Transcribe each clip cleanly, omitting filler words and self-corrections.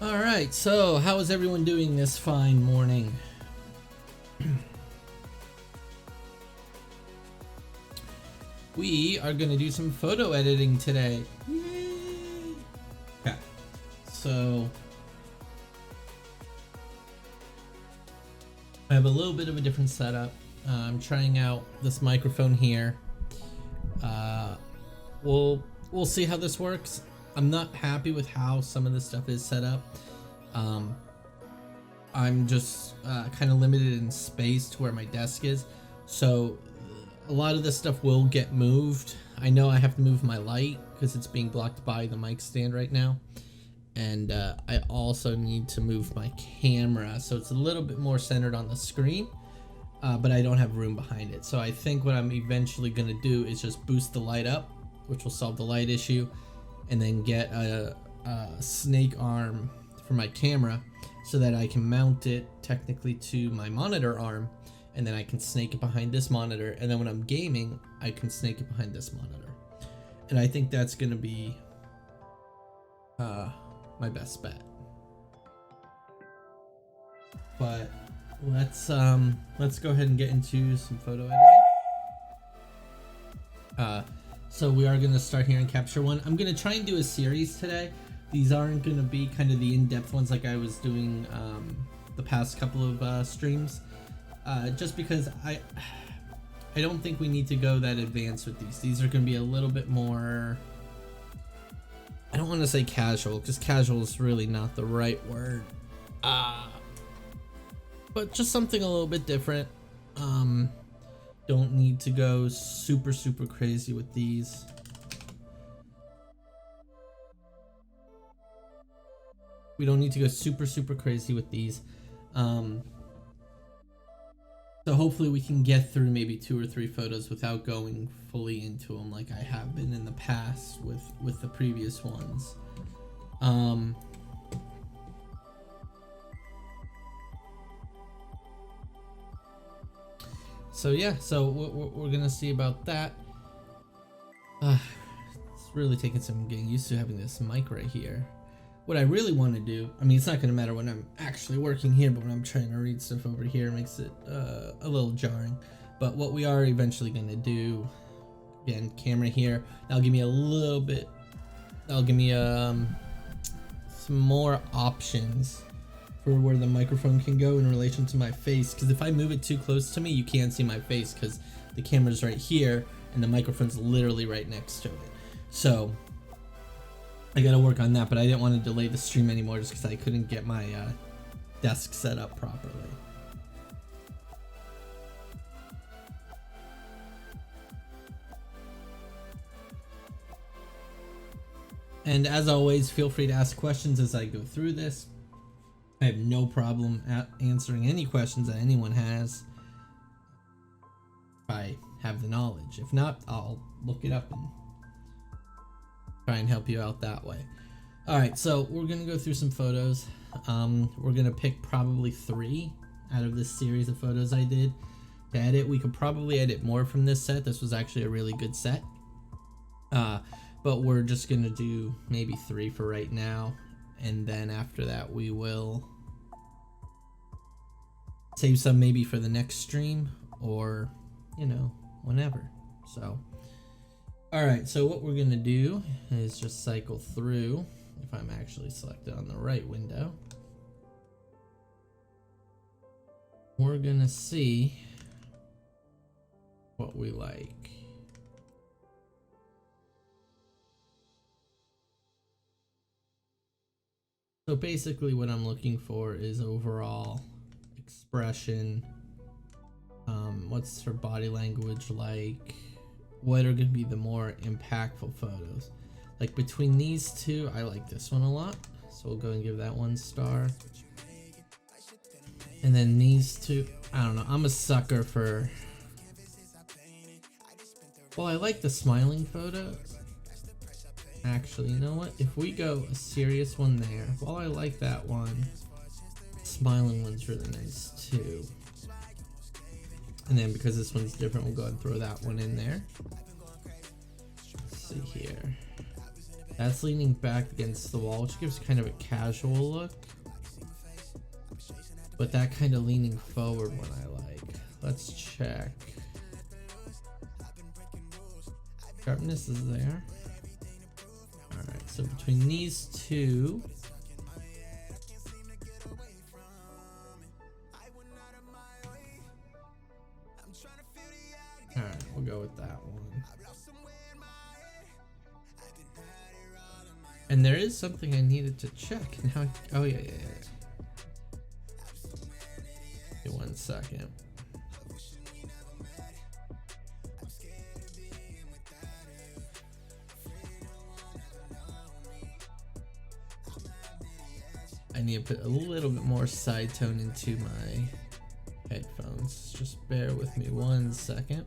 Alright, so how is everyone doing this fine morning? We are going to do some photo editing today. Yay! Okay, so I have a little bit of a different setup. I'm trying out this microphone here. We'll see how this works. I'm not happy with how some of this stuff is set up. I'm just kind of limited in space to where my desk is, so a lot of this stuff will get moved. I know I have to move my light because it's being blocked by the mic stand right now, and I also need to move my camera so it's a little bit more centered on the screen, but I don't have room behind it. So I think what I'm eventually going to do is just boost the light up, which will solve the light issue, and then get a snake arm for my camera so that I can mount it technically to my monitor arm, and then I can snake it behind this monitor, and then when I'm gaming I can snake it behind this monitor, and I think that's gonna be my best bet. But let's go ahead and get into some photo editing. So we are gonna start here in Capture One. I'm gonna try and do a series today. These aren't gonna be kind of the in-depth ones like I was doing the past couple of streams, just because I don't think we need to go that advanced with these. These are gonna be a little bit more, I don't want to say casual, because casual is really not the right word, but just something a little bit different. Don't need to go super crazy with these. We don't need to go super crazy with these. So hopefully we can get through maybe 2 or 3 photos without going fully into them like I have been in the past with the previous ones. So yeah, so we're gonna see about that. It's really taking some getting used to having this mic right here. What I really want to do, I mean, it's not gonna matter when I'm actually working here, but when I'm trying to read stuff over here, it makes it a little jarring. But what we are eventually gonna do, again, camera here, that'll give me a little bit, that'll give me some more options for where the microphone can go in relation to my face, because if I move it too close to me, you can't see my face because the camera's right here and the microphone's literally right next to it. So I gotta work on that, but I didn't want to delay the stream anymore just because I couldn't get my desk set up properly. And as always, feel free to ask questions as I go through this. I have no problem answering any questions that anyone has if I have the knowledge. If not, I'll look it up and try and help you out that way. Alright, so we're gonna go through some photos. We're gonna pick probably 3 out of this series of photos I did to edit. We could probably edit more from this set. This was actually a really good set. But we're just gonna do maybe 3 for right now, and then after that we will save some maybe for the next stream, or you know, whenever. So alright, so what we're gonna do is just cycle through, if I'm actually selected on the right window. We're gonna see what we like. So basically what I'm looking for is overall expression, what's her body language like, what are going to be the more impactful photos. Like between these two, I like this one a lot, so we'll go and give that 1 star. And then these two, I don't know, I'm a sucker for, well, I like the smiling photos. Actually, you know what? If we go a serious one there, while I like that one, smiling one's really nice too. And then because this one's different, we'll go ahead and throw that one in there. Let's see here. That's leaning back against the wall, which gives kind of a casual look. But that kind of leaning forward one I like. Let's check. Sharpness is there. Alright, so between these two. Alright, we'll go with that one. And there is something I needed to check. Now, oh yeah. Give me 1 second. I need to put a little bit more side tone into my headphones. Just bear with me 1 second.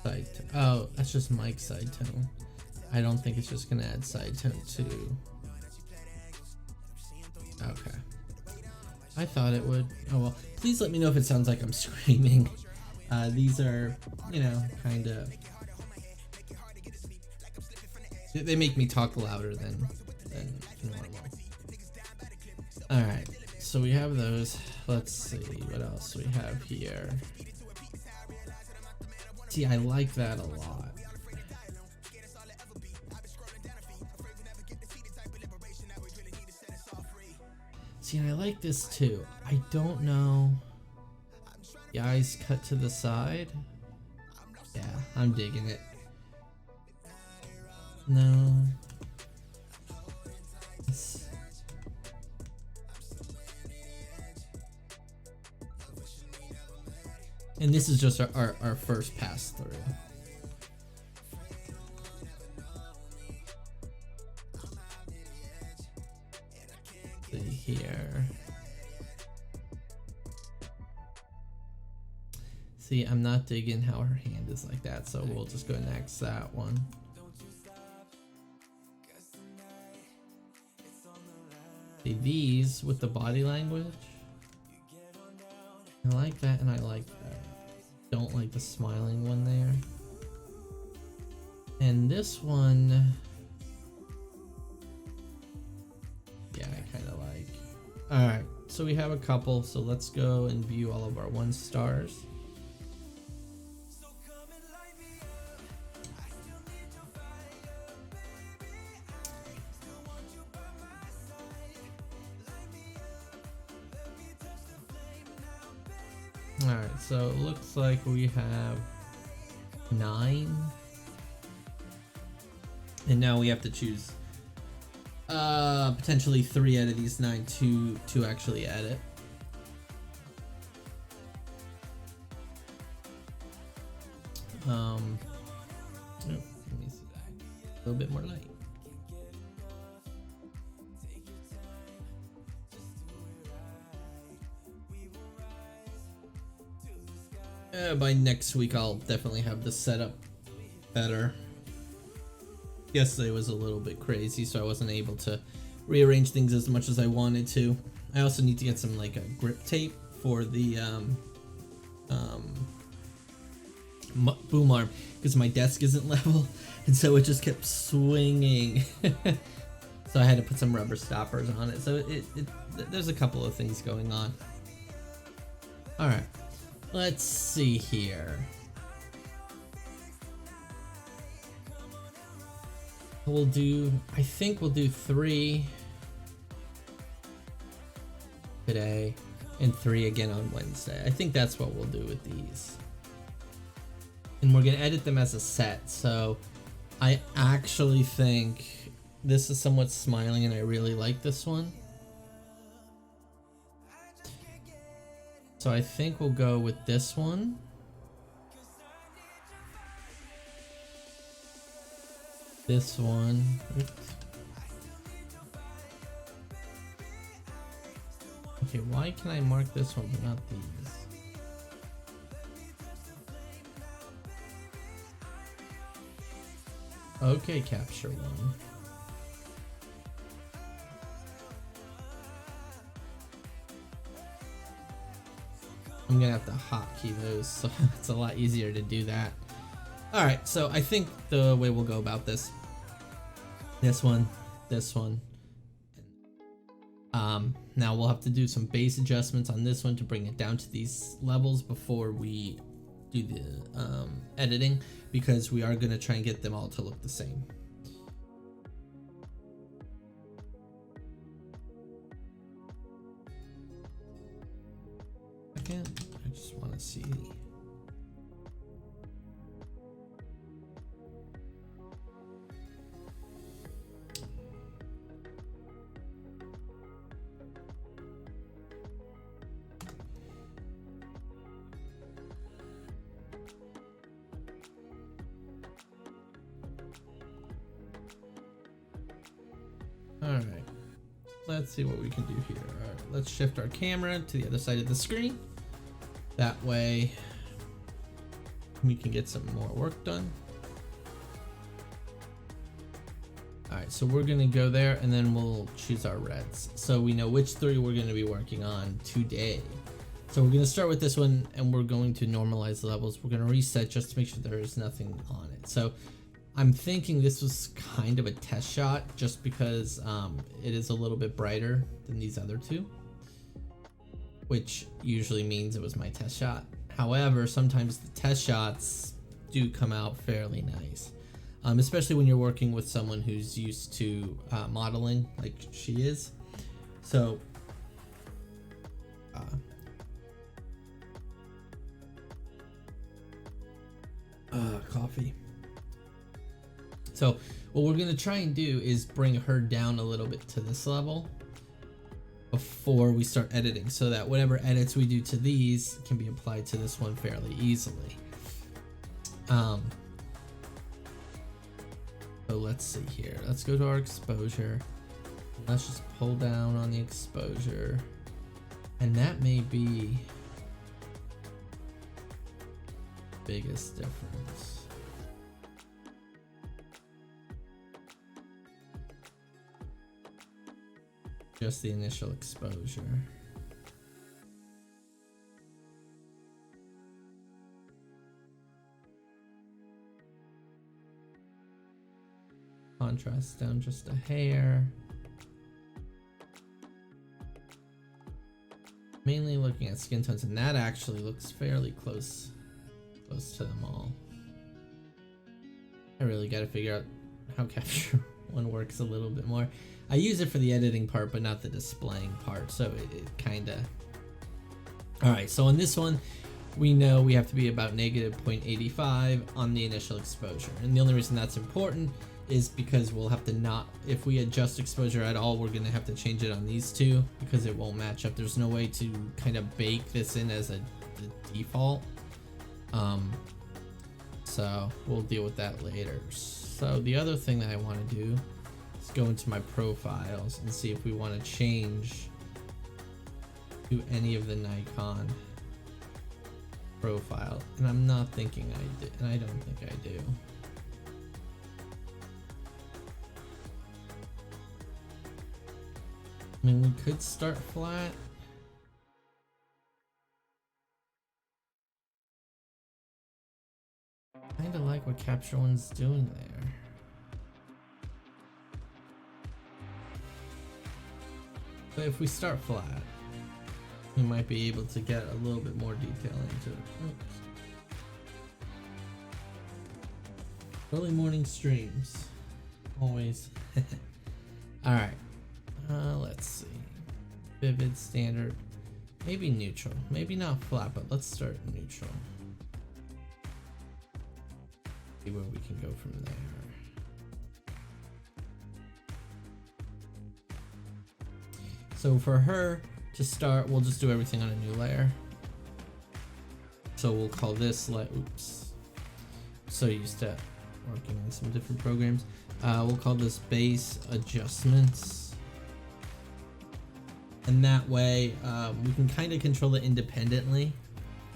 Side tone. Oh, that's just mic side tone. I don't think it's just gonna add side tone too. Okay. I thought it would. Oh well. Please let me know if it sounds like I'm screaming. These are, you know, kind of. They make me talk louder than normal. All right. So we have those. Let's see what else we have here. See, I like that a lot. See, I like this too. I don't know. The eyes cut to the side. Yeah, I'm digging it. No. And this is just our first pass through. See here. See, I'm not digging how her hand is like that, so we'll just go next that one. See, these with the body language. I like that and I like that. Don't like the smiling one there. And this one, yeah, I kind of like. All right, so we have a couple, so let's go and view all of our 1 stars. Alright, so it looks like we have 9. And now we have to choose potentially 3 out of these 9 to actually edit. Oh, let me see. A little bit more light. By next week, I'll definitely have the setup better. Yesterday was a little bit crazy, so I wasn't able to rearrange things as much as I wanted to. I also need to get some like a grip tape for the boom arm because my desk isn't level, and so it just kept swinging. So I had to put some rubber stoppers on it. So there's a couple of things going on. All right. Let's see here. I think we'll do 3 today and 3 again on Wednesday. I think that's what we'll do with these. And we're gonna edit them as a set, so I actually think this is somewhat smiling and I really like this one. So I think we'll go with this one. This one. Oops. Okay, why can I mark this one but not these? Okay, capture one. I'm gonna have to hotkey those, so it's a lot easier to do that. All right, so I think the way we'll go about this one, this one. Now we'll have to do some base adjustments on this one to bring it down to these levels before we do the editing, because we are going to try and get them all to look the same. Again, I just want to see. Alright, let's see what we can do here. Alright, let's shift our camera to the other side of the screen. That way we can get some more work done. Alright, so we're gonna go there and then we'll choose our reds, so we know which 3 we're gonna be working on today. So we're gonna start with this one and we're going to normalize the levels. We're gonna reset just to make sure there is nothing on it. So I'm thinking this was kind of a test shot just because it is a little bit brighter than these other 2, which usually means it was my test shot. However, sometimes the test shots do come out fairly nice, especially when you're working with someone who's used to modeling like she is. So coffee. So what we're gonna try and do is bring her down a little bit to this level before we start editing, so that whatever edits we do to these can be applied to this one fairly easily. So let's see here. Let's go to our exposure. Let's just pull down on the exposure, and that may be the biggest difference. Just the initial exposure. Contrast down just a hair. Mainly looking at skin tones, and that actually looks fairly close to them all. I really gotta figure out how Capture One works a little bit more. I use it for the editing part, but not the displaying part, so it kinda... Alright, so on this one, we know we have to be about negative 0.85 on the initial exposure. And the only reason that's important is because we'll have to not... If we adjust exposure at all, we're gonna have to change it on these 2, because it won't match up. There's no way to kind of bake this in as the default. So we'll deal with that later. So the other thing that I want to do is go into my profiles and see if we want to change to any of the Nikon profile, and I'm not thinking I did, and I don't think I do. I mean, we could start flat. Kinda like what Capture One's doing there. But if we start flat, we might be able to get a little bit more detail into it. Oops. Early morning streams. Always. Alright. Let's see. Vivid, standard. Maybe neutral. Maybe not flat, but let's start neutral. See where we can go from there. So for her to start, we'll just do everything on a new layer. So we'll call this oops. So used to working on some different programs. We'll call this base adjustments. And that way we can kind of control it independently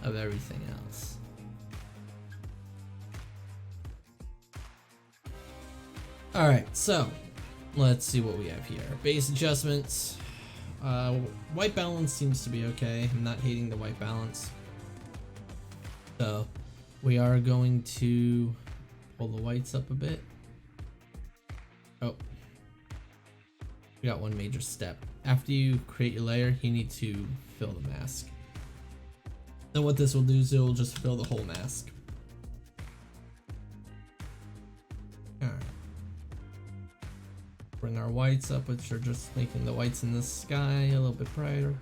of everything else. Alright, so let's see what we have here. Base adjustments. White balance seems to be okay. I'm not hating the white balance. So we are going to pull the whites up a bit. Oh, we got one major step. After you create your layer, you need to fill the mask. Then what this will do is it will just fill the whole mask. Alright. Bring our whites up, which are just making the whites in the sky a little bit brighter.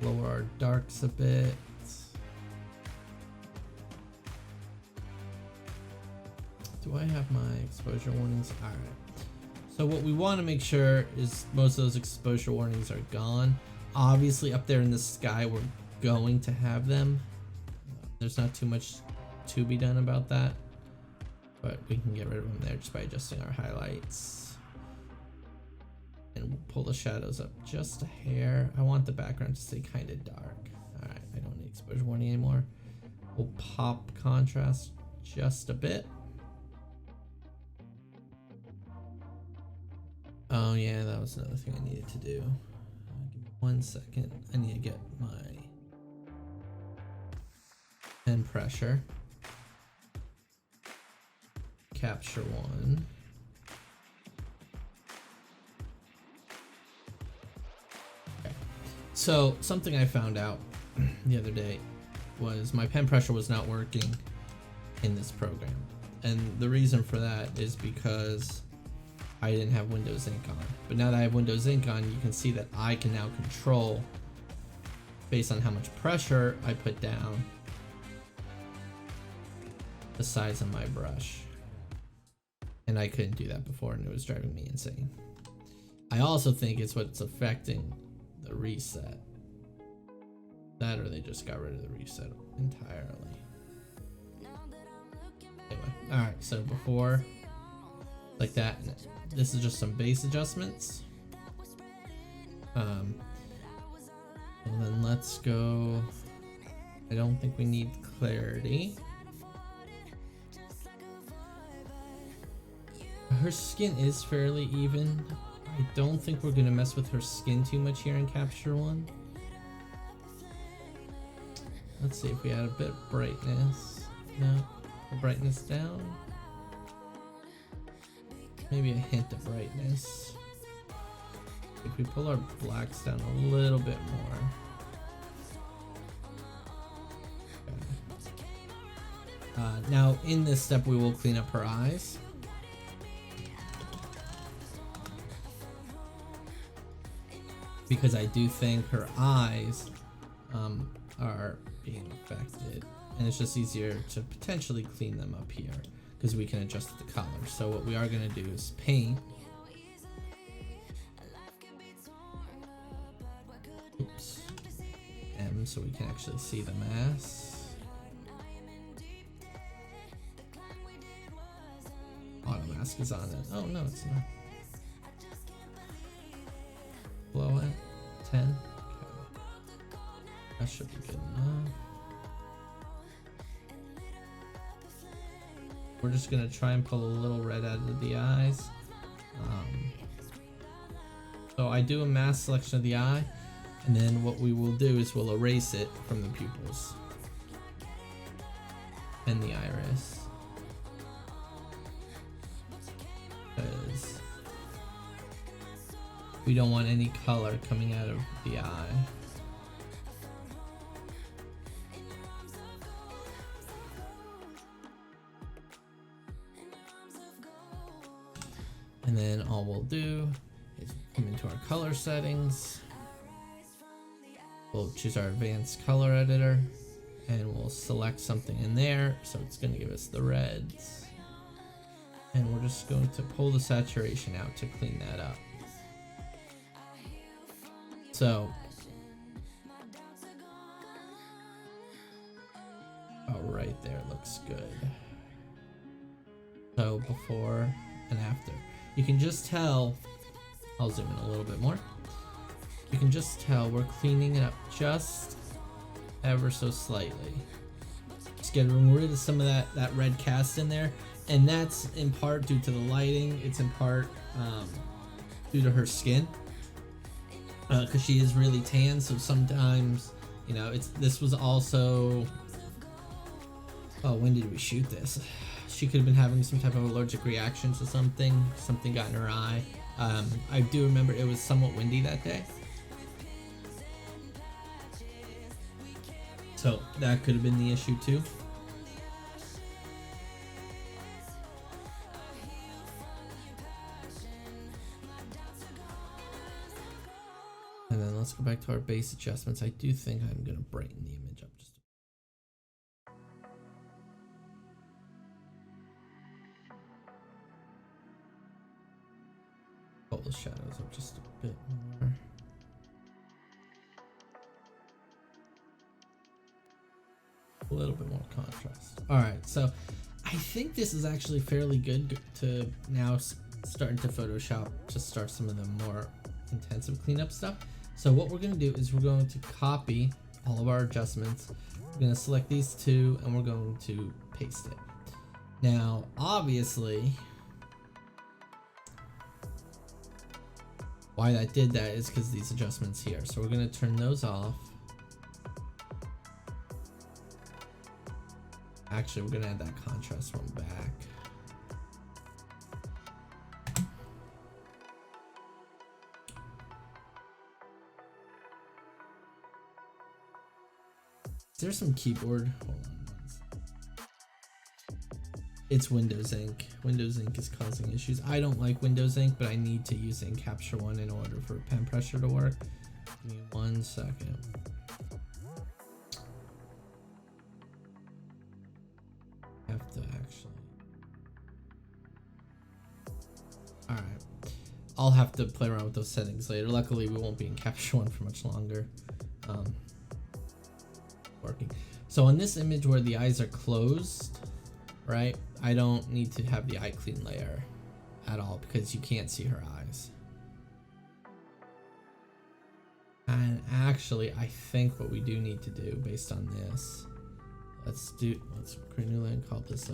Lower our darks a bit. Do I have my exposure warnings? Alright. So what we want to make sure is most of those exposure warnings are gone. Obviously up there in the sky we're going to have them. There's not too much to be done about that, but we can get rid of them there just by adjusting our highlights. And we'll pull the shadows up just a hair. I want the background to stay kind of dark. Alright, I don't need exposure warning anymore. We'll pop contrast just a bit. Oh yeah, that was another thing I needed to do. Give me 1 second. I need to get my pen pressure. Capture one. Okay. So something I found out the other day was my pen pressure was not working in this program. And the reason for that is because I didn't have Windows Ink on. But now that I have Windows Ink on, you can see that I can now control, based on how much pressure I put down, the size of my brush. And I couldn't do that before, and it was driving me insane. I also think it's what's affecting the reset. That, or they just got rid of the reset entirely. Anyway, alright, so before, like that, this is just some base adjustments. And then let's go, I don't think we need clarity. Her skin is fairly even. I don't think we're gonna mess with her skin too much here in Capture One. Let's see if we add a bit of brightness. No, the brightness down. Maybe a hint of brightness. If we pull our blacks down a little bit more. Okay. Now in this step we will clean up her eyes. Because I do think her eyes are being affected, and it's just easier to potentially clean them up here because we can adjust the color. So what we are going to do is paint. Oops. M, so we can actually see the mass. Auto mask is on it. Oh no, it's not. Blow it. 10. Okay. That should be good enough. We're just gonna try and pull a little red out of the eyes. So I do a mask selection of the eye, and then what we will do is we'll erase it from the pupils and the iris. Because we don't want any color coming out of the eye. And then all we'll do is come into our color settings. We'll choose our advanced color editor and we'll select something in there. So it's going to give us the reds. And we're just going to pull the saturation out to clean that up. So, oh, right there looks good. So before and after. You can just tell, I'll zoom in a little bit more. You can just tell we're cleaning it up just ever so slightly. Just getting rid of some of that red cast in there. And that's in part due to the lighting. It's in part due to her skin. Because she is really tan, so sometimes, you know, this was also Oh, when did we shoot this? She could have been having some type of allergic reaction to something. Something got in her eye. I do remember it was somewhat windy that day. So that could have been the issue too. And then let's go back to our base adjustments. I do think I'm gonna brighten the image up just pull the shadows up just a bit more. A little bit more contrast. All right, so I think this is actually fairly good to now starting to Photoshop to start some of the more intensive cleanup stuff. So what we're going to do is we're going to copy all of our adjustments. We're going to select these two and we're going to paste it. Now, obviously, why that did that is because these adjustments here. So we're going to turn those off. Actually, we're going to add that contrast one back. Is there some keyboard? Hold on. It's Windows Ink. Windows Ink is causing issues. I don't like Windows Ink, but I need to use Ink Capture One in order for pen pressure to work. Give me 1 second. I have to actually. Alright. I'll have to play around with those settings later. Luckily, we won't be in Capture One for much longer. Working. So on this image where the eyes are closed, right, I don't need to have the eye clean layer at all because you can't see her eyes. And actually, I think what we do need to do based on this, let's create a new layer and call this a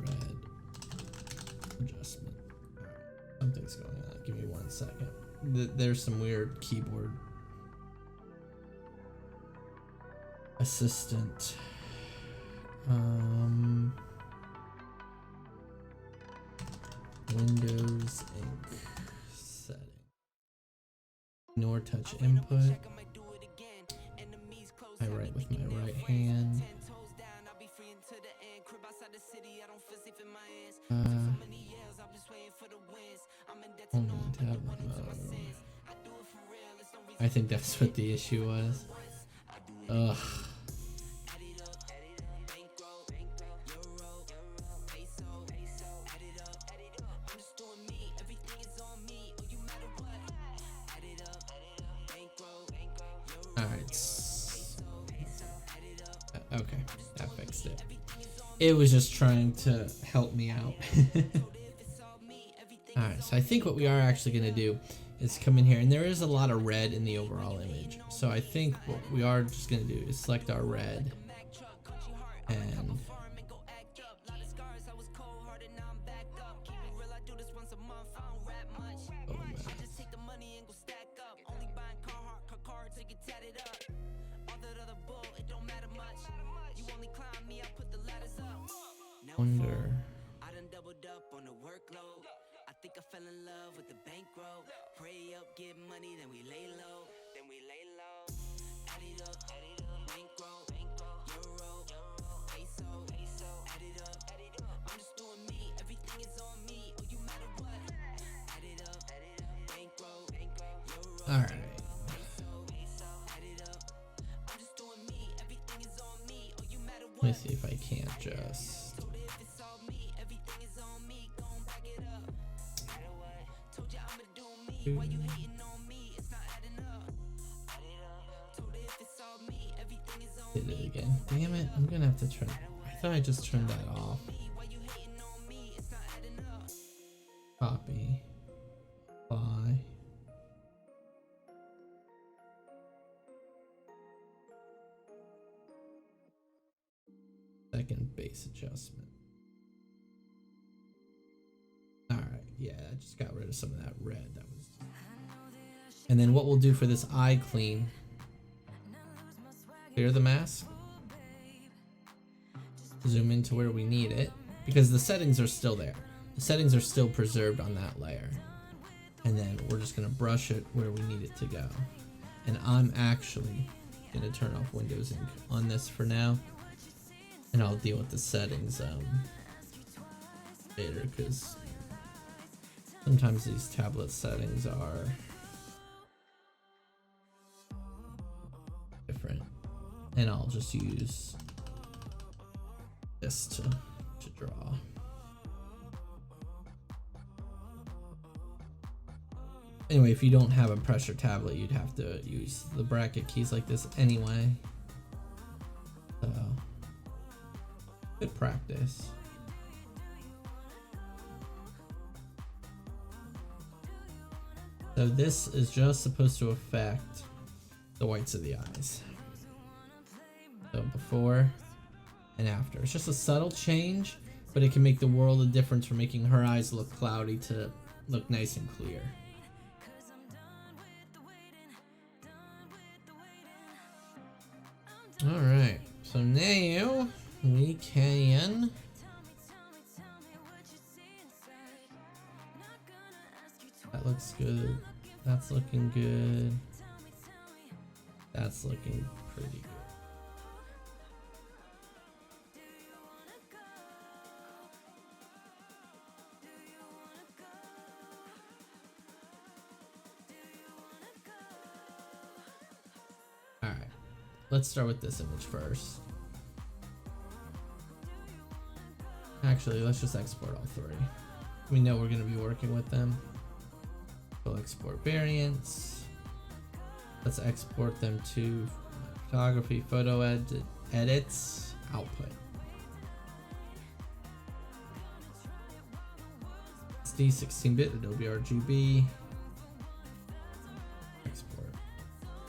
red adjustment. Something's going on. Give me 1 second. There's some weird keyboard assistant. Windows Ink setting. Ignore touch input. I write with my right hand. Only tab mode. I think that's what the issue was. Ugh. Alright. Okay, that fixed it. It was just trying to help me out. Alright, so I think what we are actually going to do is come in here, and there is a lot of red in the overall image. So I think what we are just going to do is select our red and under. I think I fell in love with the bankroll. Pray up, get money, then we lay low. Add it up, bankroll, euro, peso, add it up. I'm just doing me, everything is on me. Oh, you matter what? Add it up, bankroll, euro. All right. Add it up. I'm just doing me, everything is on me. Oh, you matter what? Let me see if I can't just. Why you hating on me? It's not adding up. Told if it's all me, everything is on Did me. it again. Damn it. I'm gonna have to turn. I thought I just turned that off. Why you hating on me? It's not adding up. Copy. Apply. Second base adjustment. Alright, yeah, I just got rid of some of that red. That was. And then what we'll do for this eye clean Clear the mask. Zoom into where we need it, because the settings are still there. The settings are still preserved on that layer. And then we're just gonna brush it where we need it to go. And I'm actually gonna turn off Windows Ink on this for now. And I'll deal with the settings later, because sometimes these tablet settings are different. And I'll just use this to draw. Anyway, if you don't have a pressure tablet, you'd have to use the bracket keys like this anyway. So, good practice. So this is just supposed to affect the whites of the eyes. So before and after. It's just a subtle change, but it can make the world of difference from making her eyes look cloudy to look nice and clear. Alright, so now we can that looks good. That's looking good. That's looking pretty good. Alright, let's start with this image first. Actually, let's just export all three. We know we're going to be working with them. We'll export variants. Let's export them to photography, photo edits, output. SD 16-bit, Adobe RGB. Export.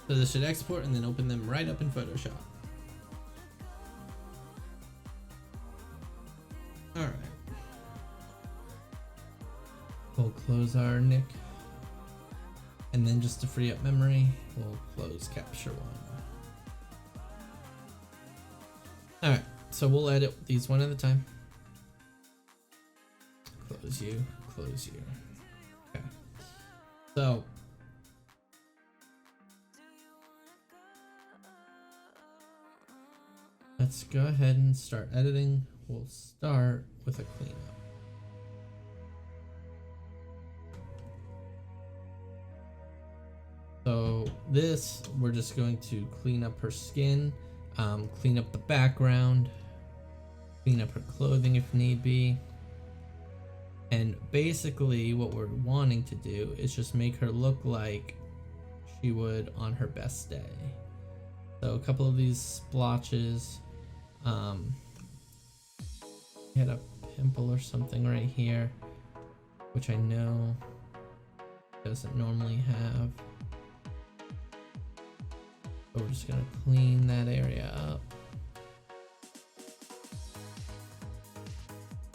So this should export and then open them right up in Photoshop. Alright. We'll close our Nick. And then just to free up memory, we'll close Capture One. Alright, so we'll edit these one at a time. Close you, close you. Okay. So let's go ahead and start editing. We'll start with a cleanup. So this, we're just going to clean up her skin, clean up the background, clean up her clothing if need be. And basically what we're wanting to do is just make her look like she would on her best day. So a couple of these splotches, had a pimple or something right here, which I know doesn't normally have. So we're just gonna clean that area up.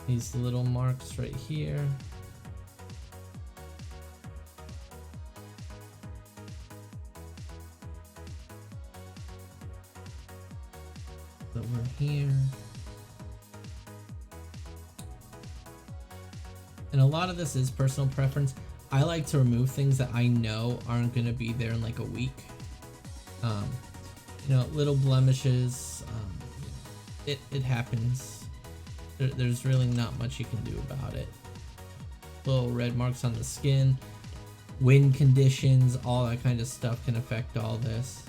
These little marks right here. Over here. And a lot of this is personal preference. I like to remove things that I know aren't gonna be there in like a week. You know, little blemishes, it happens. There's really not much you can do about it. Little red marks on the skin, wind conditions, all that kind of stuff can affect all this.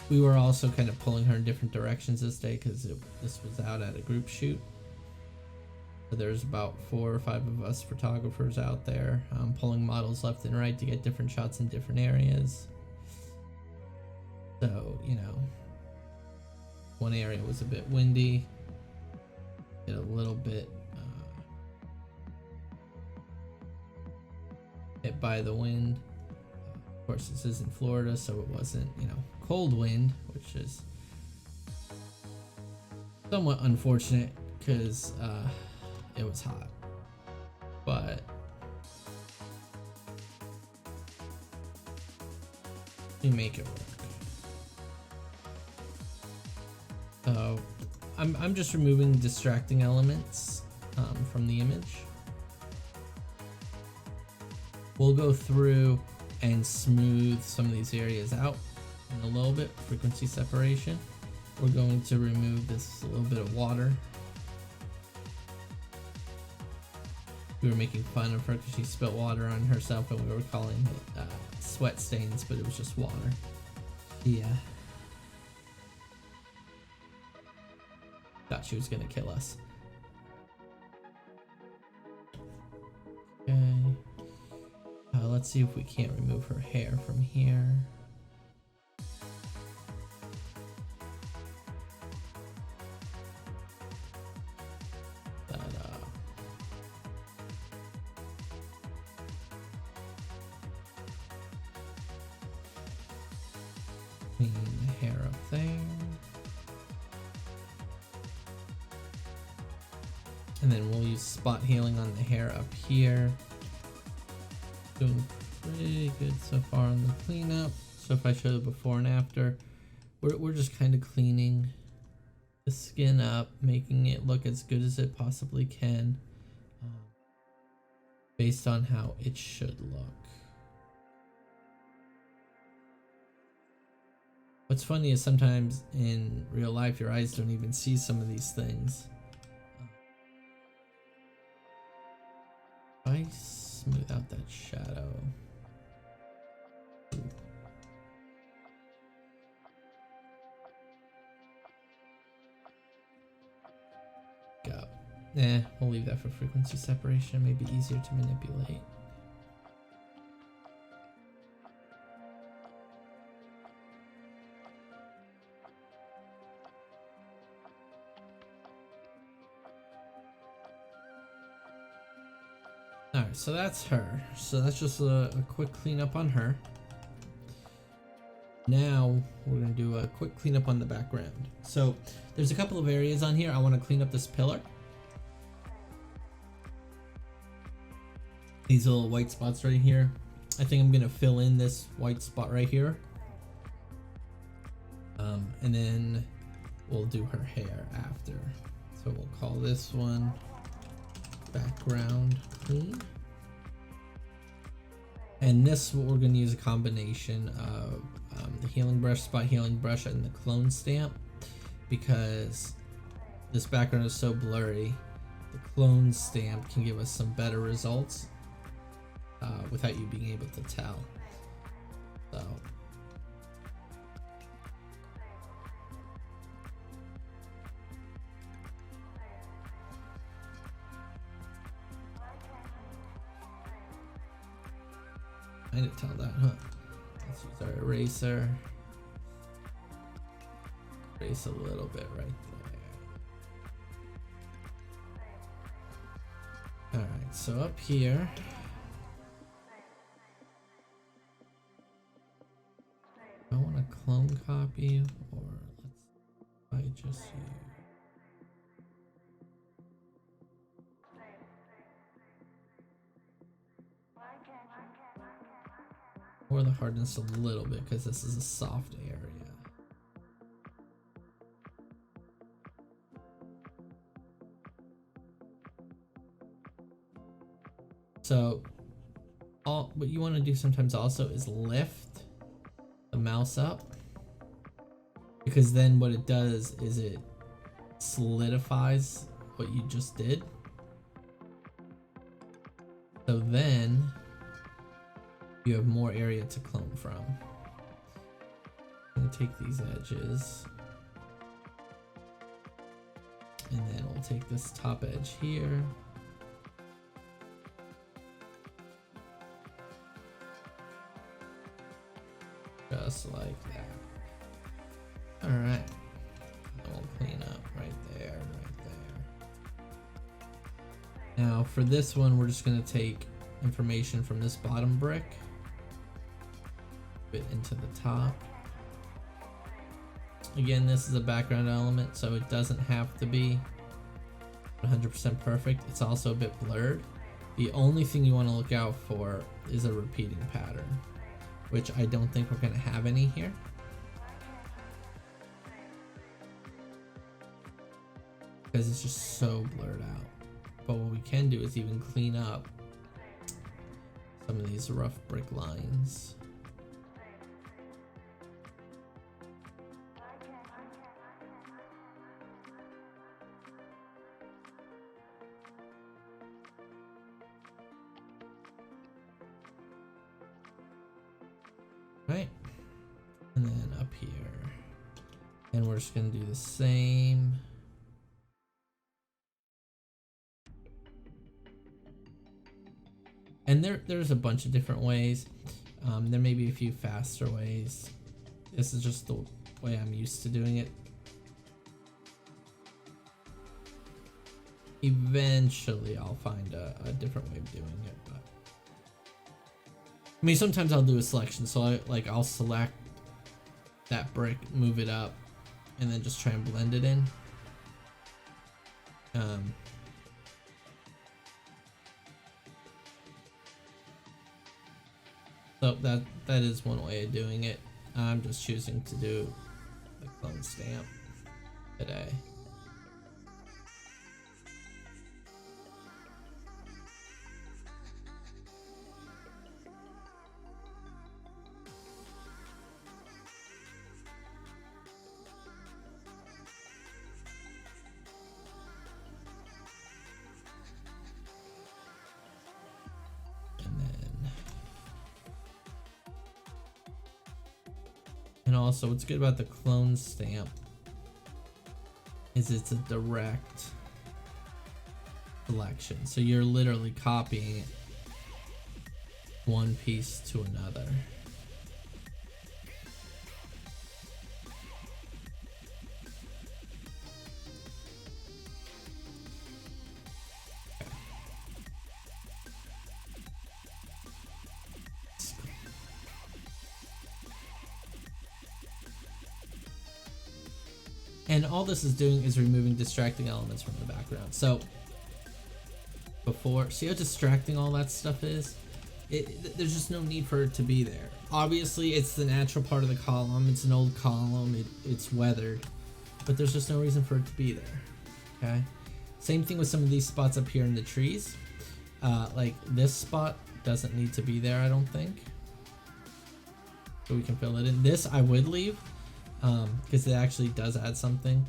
We were also kind of pulling her in different directions this day because this was out at a group shoot. So there's about 4 or 5 of us photographers out there pulling models left and right to get different shots in different areas. So, you know, one area was a bit windy, get a little bit hit by the wind. Of course, this is in Florida, so it wasn't, you know, cold wind, which is somewhat unfortunate because it was hot. But we make it work. So I'm just removing distracting elements from the image. We'll go through and smooth some of these areas out in a little bit, frequency separation. We're going to remove this little bit of water. We were making fun of her because she spilt water on herself and we were calling it sweat stains, but it was just water. Yeah. Thought she was gonna kill us. Okay. Let's see if we can't remove her hair from here. Clean the hair up there. And then we'll use spot healing on the hair up here. Doing pretty good so far on the cleanup. So if I show the before and after, we're just kind of cleaning the skin up, making it look as good as it possibly can, based on how it should look. What's funny is sometimes in real life your eyes don't even see some of these things. If I smooth out that shadow. Go. We'll leave that for frequency separation, maybe easier to manipulate. Alright, so that's her. So that's just a quick cleanup on her. Now we're going to do a quick cleanup on the background. So there's a couple of areas on here. I want to clean up this pillar. These little white spots right here. I think I'm going to fill in this white spot right here. And then we'll do her hair after. So we'll call this one background clean. And this, we're going to use a combination of the healing brush, spot healing brush, and the clone stamp, because this background is so blurry. The clone stamp can give us some better results without you being able to tell. So I didn't tell that, huh? Let's use our eraser. Erase a little bit right there. Alright, so up here, I want a clone copy, or let's just use. Or the hardness a little bit, because this is a soft area. So what you want to do sometimes also is lift the mouse up, because then what it does is it solidifies what you just did. So then you have more area to clone from. I'm gonna take these edges, and then we'll take this top edge here. Just like that. Alright. We'll clean up right there, right there. Now for this one, we're just gonna take information from this bottom brick, fit into the top. Again, this is a background element, so it doesn't have to be 100% perfect. It's also a bit blurred. The only thing you want to look out for is a repeating pattern, which I don't think we're going to have any here. because it's just so blurred out. But what we can do is even clean up some of these rough brick lines. Right, and then up here, and we're just gonna do the same. And there's a bunch of different ways. There may be a few faster ways. This is just the way I'm used to doing it. Eventually I'll find a different way of doing it, but I mean, sometimes I'll do a selection, so I'll select that brick, move it up, and then just try and blend it in. So that is one way of doing it. I'm just choosing to do the clone stamp today. And also, what's good about the clone stamp is it's a direct selection. So you're literally copying it one piece to another. And all this is doing is removing distracting elements from the background. So before, see how distracting all that stuff is? There's just no need for it to be there. Obviously it's the natural part of the column, it's an old column, it's weathered, but there's just no reason for it to be there, okay? Same thing with some of these spots up here in the trees. Like this spot doesn't need to be there, I don't think. So we can fill it in. This I would leave, because it actually does add something.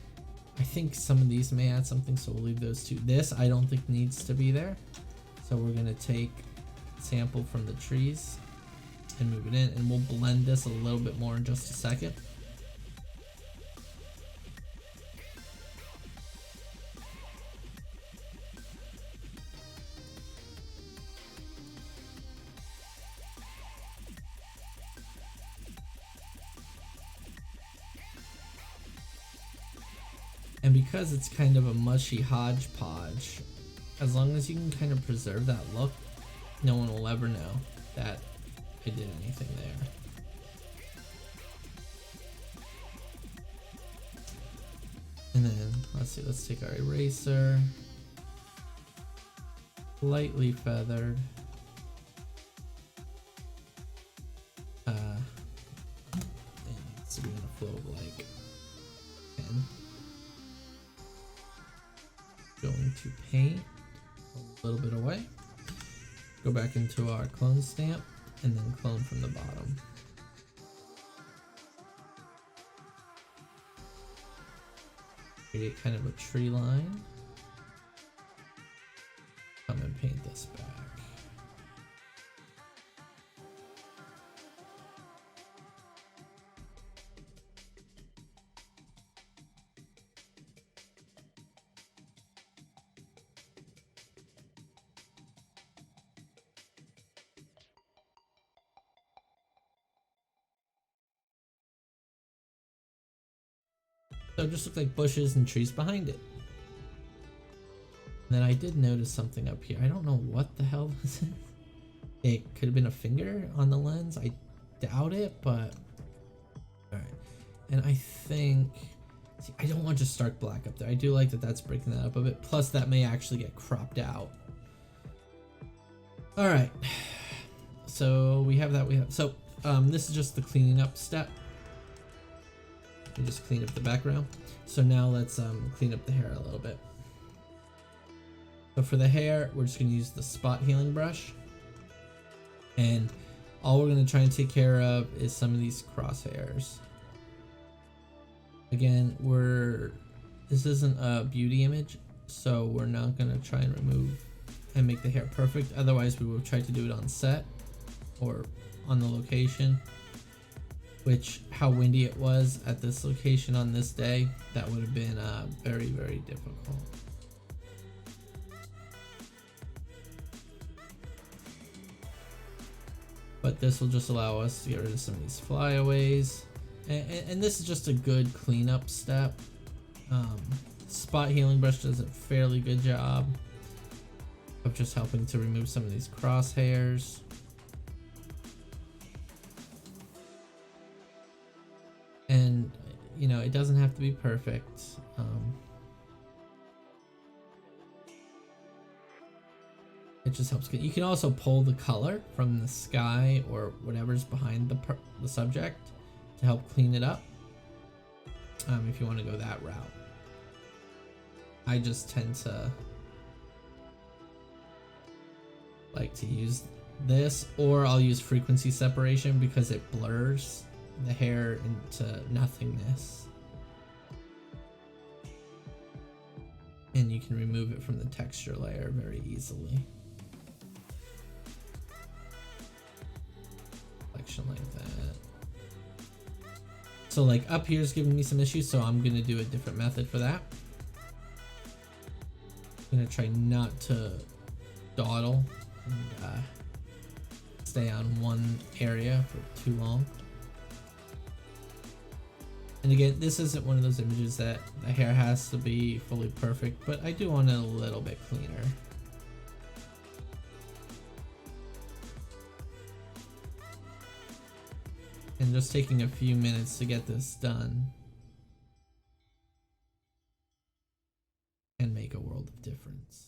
I think some of these may add something, so we'll leave those two. This I don't think needs to be there, so we're gonna take sample from the trees and move it in, and we'll blend this a little bit more in just a second. And because it's kind of a mushy hodgepodge, as long as you can kind of preserve that look, no one will ever know that I did anything there. And then, let's see, let's take our eraser, lightly feathered. It needs to be in a flow of like 10. Going to paint a little bit away, go back into our clone stamp, and then clone from the bottom. Create kind of a tree line. Come and paint this back. So it just looked like bushes and trees behind it. And then I did notice something up here. I don't know what the hell this is. It could have been a finger on the lens. I doubt it, but alright. And I think, see, I don't want just stark black up there. I do like that that's breaking that up a bit. Plus that may actually get cropped out. Alright. So we have that, so this is just the cleaning up step. We just clean up the background. So now let's clean up the hair a little bit. So for the hair, we're just going to use the spot healing brush. And all we're going to try and take care of is some of these crosshairs. Again, this isn't a beauty image, so we're not going to try and remove and make the hair perfect. Otherwise, we will try to do it on set or on the location, which how windy it was at this location on this day, that would have been very, very difficult. But this will just allow us to get rid of some of these flyaways. And this is just a good cleanup step. Spot healing brush does a fairly good job of just helping to remove some of these crosshairs. And, you know, it doesn't have to be perfect. It just helps get. You can also pull the color from the sky or whatever's behind the subject to help clean it up. If you want to go that route. I just tend to like to use this, or I'll use frequency separation because it blurs the hair into nothingness. And you can remove it from the texture layer very easily. Like that. So like up here is giving me some issues, so I'm gonna do a different method for that. I'm gonna try not to dawdle and stay on one area for too long. And again, this isn't one of those images that the hair has to be fully perfect, but I do want it a little bit cleaner. And just taking a few minutes to get this done can make a world of difference.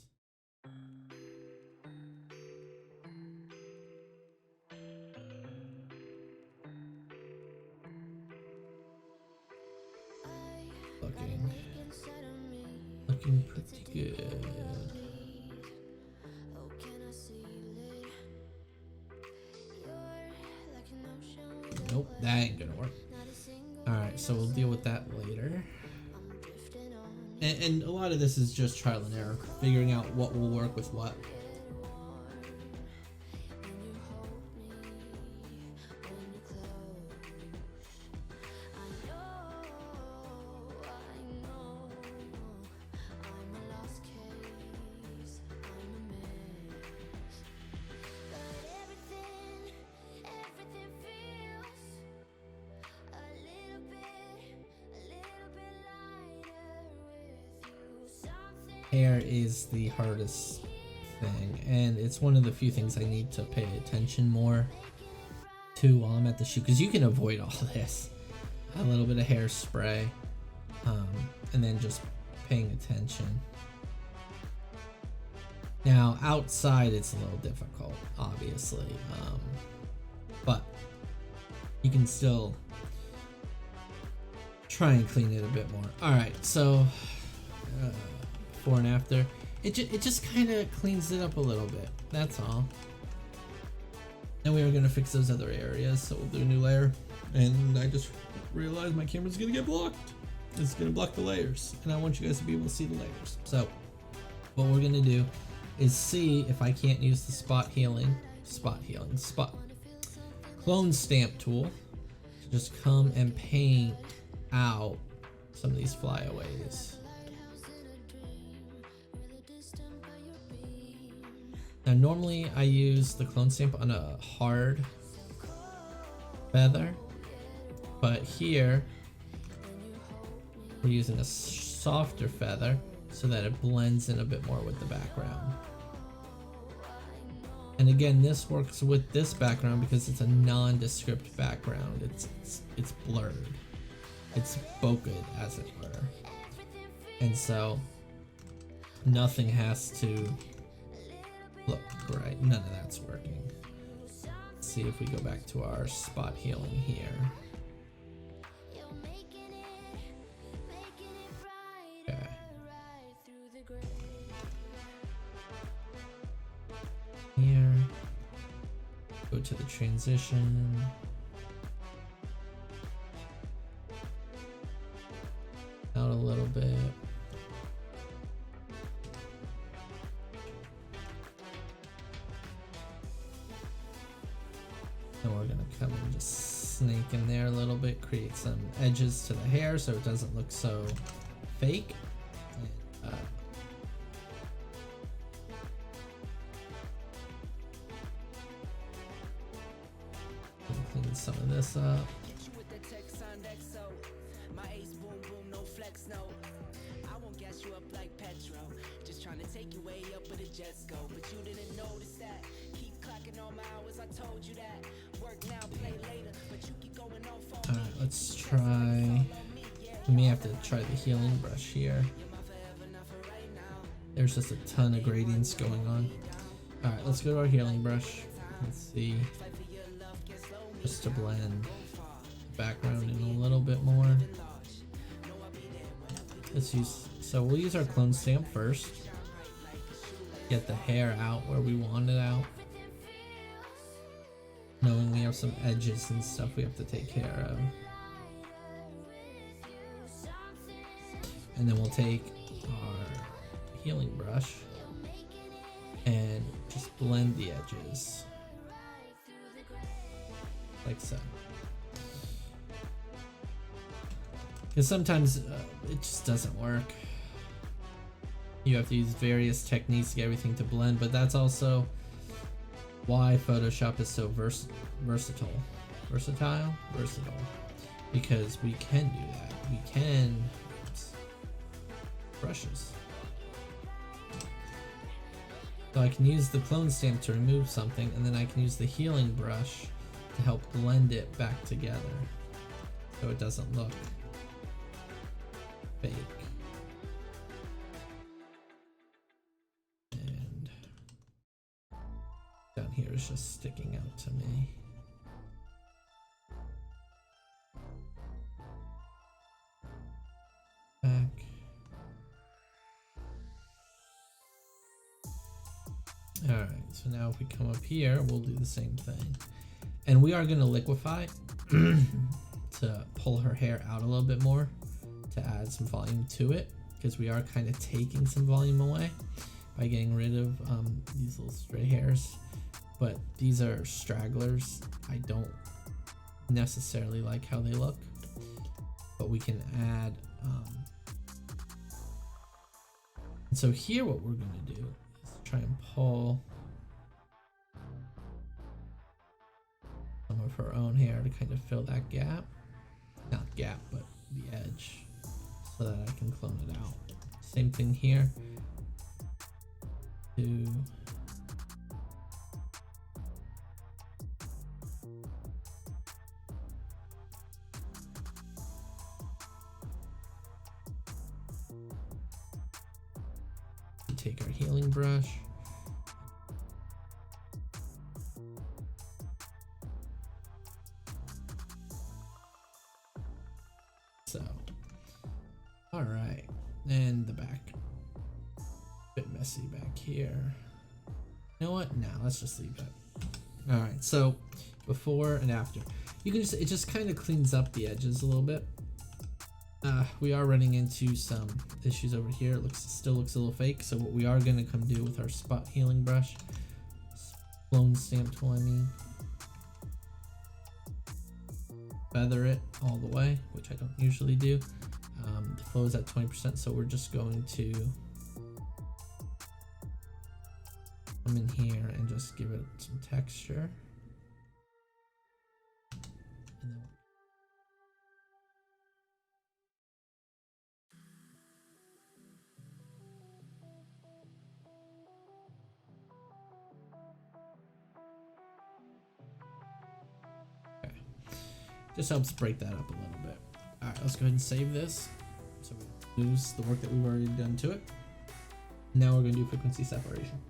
Looking pretty good. Nope, that ain't gonna work. Alright, so we'll deal with that later. And a lot of this is just trial and error, figuring out what will work with what. Hair is the hardest thing, and it's one of the few things I need to pay attention more to while I'm at the shoot, because you can avoid all this. A little bit of hairspray, and then just paying attention. Now, outside it's a little difficult, obviously, but you can still try and clean it a bit more. Alright, so before and after, it just kind of cleans it up a little bit, that's all. And we are going to fix those other areas, so we'll do a new layer. And I just realized my camera's going to get blocked. It's going to block the layers, and I want you guys to be able to see the layers. So what we're going to do is see if I can't use the clone stamp tool to just come and paint out some of these flyaways. Now normally I use the clone stamp on a hard feather, but here we're using a softer feather so that it blends in a bit more with the background. And again, this works with this background because it's a nondescript background. It's blurred. It's bokeh, as it were. And so nothing has to look right. None of that's working. Let's see if we go back to our spot healing here. Okay. Go to the transition. Out a little bit. And we're gonna come and just snake in there a little bit, create some edges to the hair so it doesn't look so fake. And, clean some of this up. Alright, let's try. We may have to try the healing brush here. There's just a ton of gradients going on. Alright, let's go to our healing brush. Let's see. Just to blend the background in a little bit more. Let's use, so we'll use our clone stamp first. Get the hair out where we want it out. Knowing we have some edges and stuff we have to take care of. And then we'll take our healing brush and just blend the edges. Like so. Because sometimes it just doesn't work. You have to use various techniques to get everything to blend, but that's also why Photoshop is so versatile, because we can do that. We can, oops, brushes. So I can use the clone stamp to remove something, and then I can use the healing brush to help blend it back together so it doesn't look fake. Down here is just sticking out to me. Back. Alright, so now if we come up here, we'll do the same thing. And we are going to liquefy to pull her hair out a little bit more, to add some volume to it, because we are kind of taking some volume away by getting rid of these little stray hairs. But these are stragglers. I don't necessarily like how they look, but we can add and so here what we're going to do is try and pull some of her own hair to kind of fill that gap, not gap but the edge, so that I can clone it out. Same thing here. Take our healing brush. So, all right, and the back. Bit messy back here. You know what? Nah, let's just leave that. All right, so before and after, you can just, it just kind of cleans up the edges a little bit. We are running into some issues over here. It still looks a little fake. So what we are going to come do with our spot healing brush, clone stamp tool, I mean, feather it all the way, which I don't usually do. The flow is at 20%, so we're just going to come in here and just give it some texture. And then just helps break that up a little bit. All right, let's go ahead and save this so we lose the work that we've already done to it. Now we're going to do frequency separation.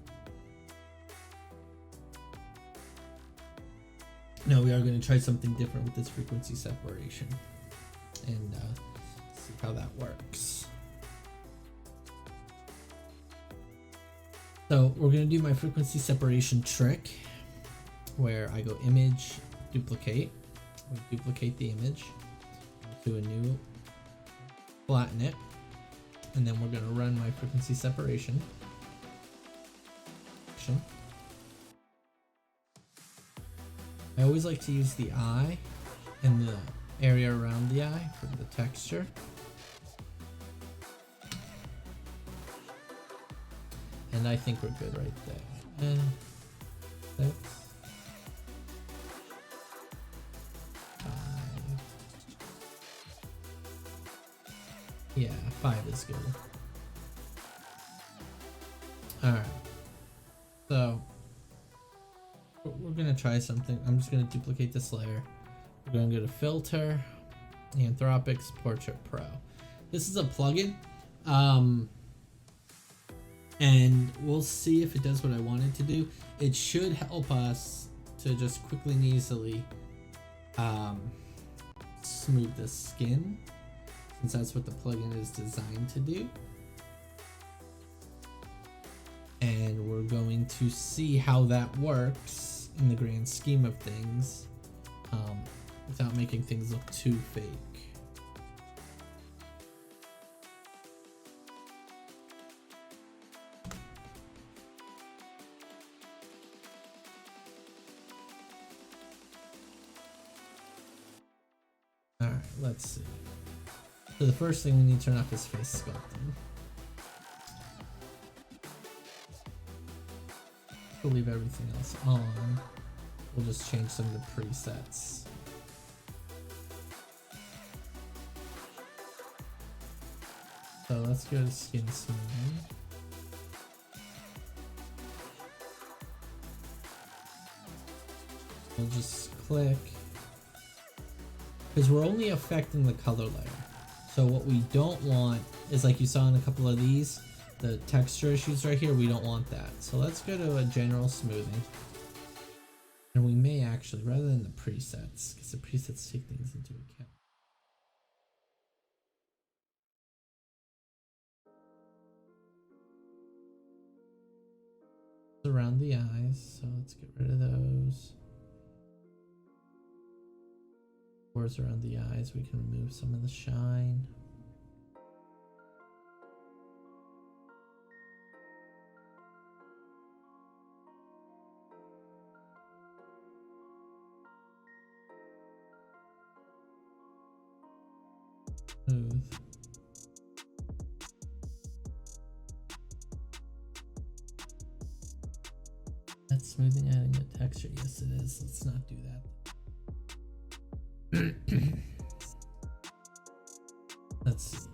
Now we are going to try something different with this frequency separation and see how that works. So we're going to do my frequency separation trick. where I go image, duplicate. We duplicate the image to a new, flatten it, and then we're gonna run my frequency separation. I always like to use the eye and the area around the eye for the texture. And I think we're good right there. And 6, 5. Yeah, 5 is good. Alright. So we're gonna try something. I'm just gonna duplicate this layer. We're gonna go to Filter, Anthropics, Portrait Pro. This is a plugin, and we'll see if it does what I want it to do. It should help us to just quickly and easily smooth the skin, since that's what the plugin is designed to do. And we're going to see how that works in the grand scheme of things, without making things look too fake. Alright, let's see. So the first thing we need to turn off is face sculpting. We'll leave everything else on. We'll just change some of the presets. So let's go to skin smoothing. We'll just click, because we're only affecting the color layer. So what we don't want is, like you saw in a couple of these, the texture issues right here, we don't want that. So let's go to a general smoothing. And we may actually, rather than the presets, because the presets take things into account. Around the eyes, so let's get rid of those. Pores around the eyes, we can remove some of the shine. Smooth. That's smoothing, adding a texture. Yes, it is. Let's not do that. Let's see.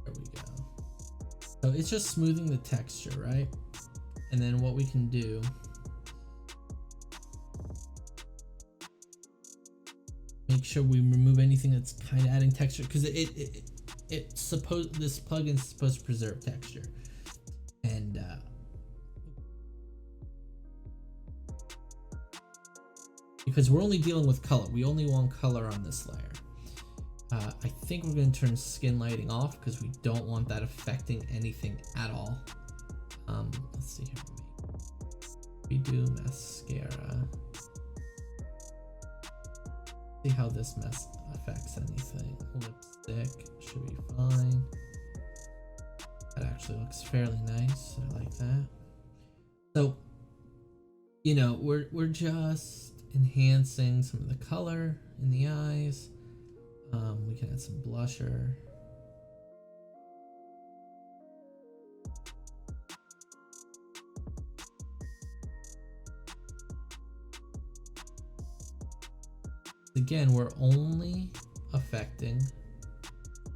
There we go. So it's just smoothing the texture, right? And then what we can do, make sure we remove anything that's kind of adding texture, because this plugin is supposed to preserve texture. And because we're only dealing with color, we only want color on this layer. I think we're going to turn skin lighting off because we don't want that affecting anything at all. Let's see here. We do mascara. See how this mess affects anything. Lipstick should be fine. That actually looks fairly nice. I like that. So, you know, we're just enhancing some of the color in the eyes. We can add some blusher. Again, we're only affecting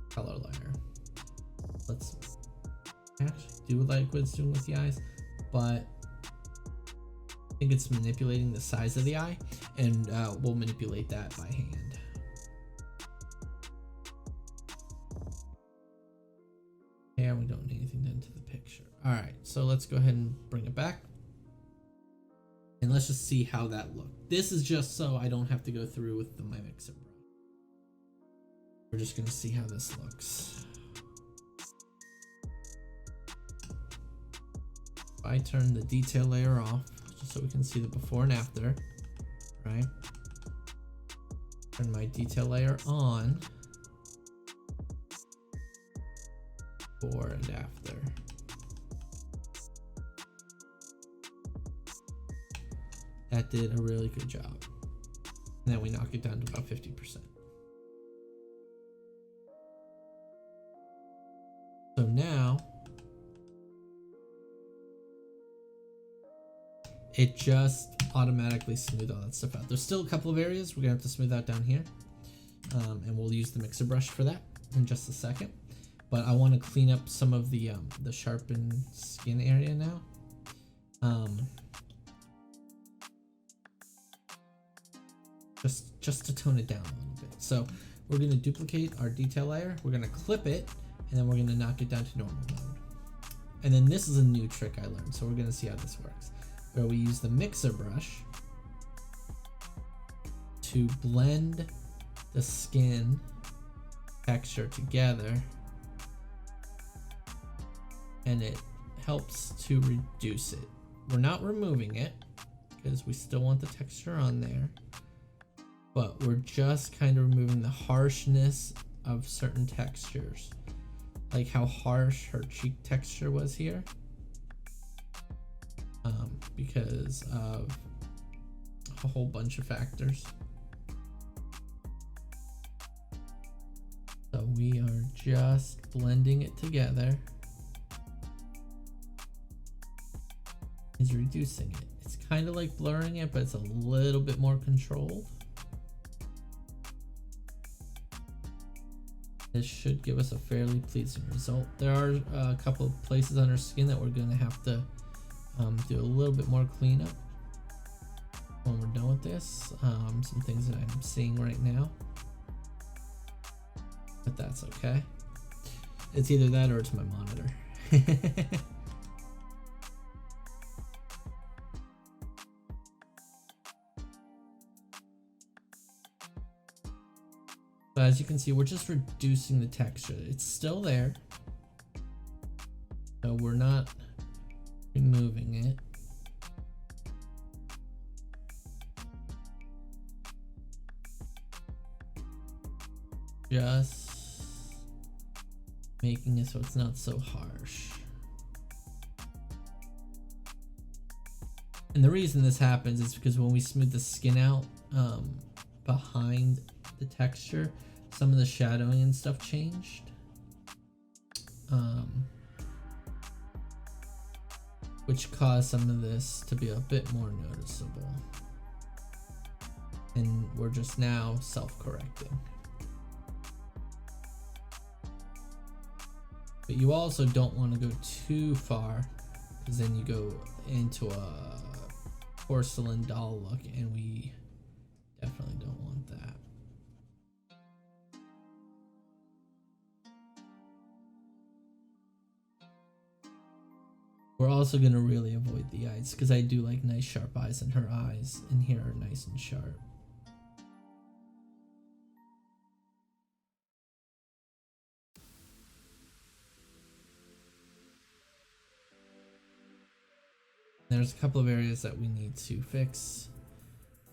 color layer. Let's actually do like what it's doing with the eyes, but I think it's manipulating the size of the eye, and we'll manipulate that by hand. And we don't need anything done to the picture. All right, so let's go ahead and bring it back. And let's just see how that looked. This is just so I don't have to go through with my mixer brush. We're just gonna see how this looks. If I turn the detail layer off, so we can see the before and after, right? Turn my detail layer on. Before and after. That did a really good job. And then we knock it down to about 50%. So now it just automatically smoothed all that stuff out. There's still a couple of areas we're gonna have to smooth out down here. And we'll use the mixer brush for that in just a second. But I want to clean up some of the sharpened skin area now. Just to tone it down a little bit. So we're gonna duplicate our detail layer. We're gonna clip it, and then we're gonna knock it down to normal mode. And then this is a new trick I learned, so we're gonna see how this works. Where we use the mixer brush to blend the skin texture together, and it helps to reduce it. We're not removing it because we still want the texture on there, but we're just kind of removing the harshness of certain textures, like how harsh her cheek texture was here, because of a whole bunch of factors. So we are just blending it together. Is reducing it. It's kind of like blurring it, but it's a little bit more controlled. This should give us a fairly pleasing result. There are a couple of places on our skin that we're going to have to do a little bit more cleanup when we're done with this. Some things that I'm seeing right now, but that's okay. It's either that or it's my monitor. But as you can see, we're just reducing the texture. It's still there, so we're not removing it. Just making it so it's not so harsh. And the reason this happens is because when we smooth the skin out behind the texture, some of the shadowing and stuff changed. Which caused some of this to be a bit more noticeable. And we're just now self-correcting. But you also don't want to go too far, because then you go into a porcelain doll look, and we definitely don't want that. We're also going to really avoid the eyes, because I do like nice sharp eyes, and her eyes in here are nice and sharp. There's a couple of areas that we need to fix.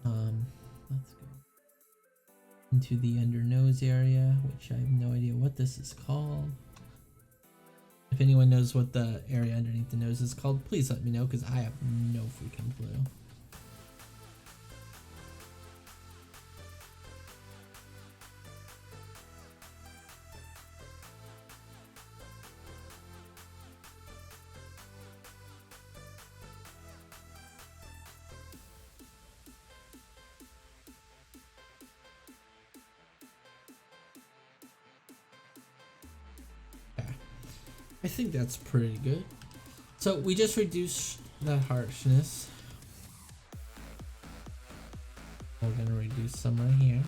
Let's go into the under nose area, which I have no idea what this is called. If anyone knows what the area underneath the nose is called, please let me know, because I have no freaking clue. I think that's pretty good. So we just reduced the harshness. We're gonna reduce some right here.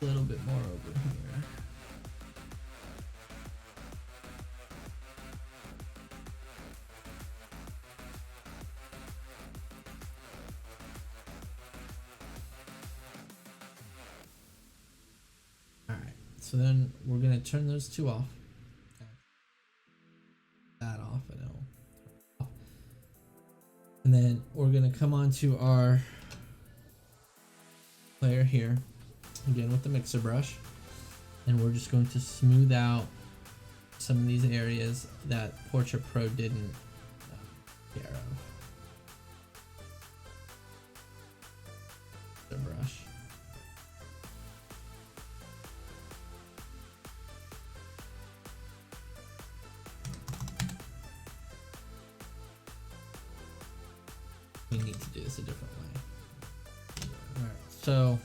A little bit more over here. so then we're gonna turn those two off. That off, I know. And then we're gonna come onto our layer here, again with the mixer brush, and we're just going to smooth out some of these areas that Portrait Pro didn't take care of. The brush. We need to do this a different way. Alright, so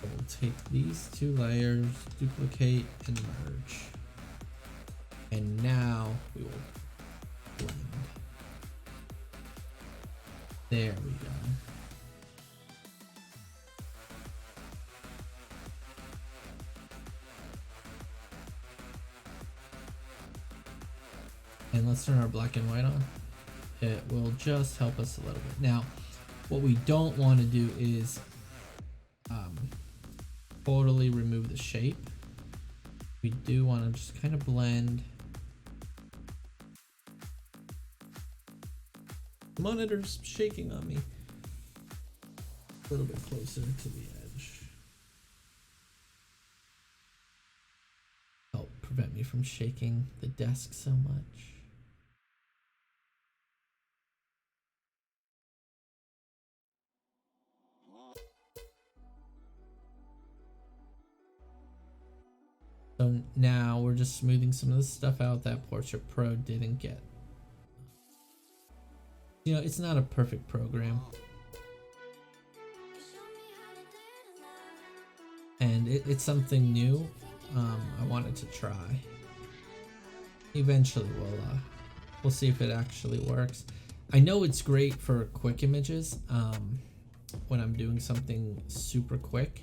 we'll take these two layers, duplicate and merge. And now we will blend. There we go. And let's turn our black and white on. It will just help us a little bit. Now, what we don't want to do is totally remove the shape. We do want to just kind of blend. The monitor's shaking on me. A little bit closer to the edge. Help prevent me from shaking the desk so much. So now we're just smoothing some of the stuff out that Portrait Pro didn't get. You know, it's not a perfect program. And it's something new. I wanted to try. Eventually we'll see if it actually works. I know it's great for quick images when I'm doing something super quick.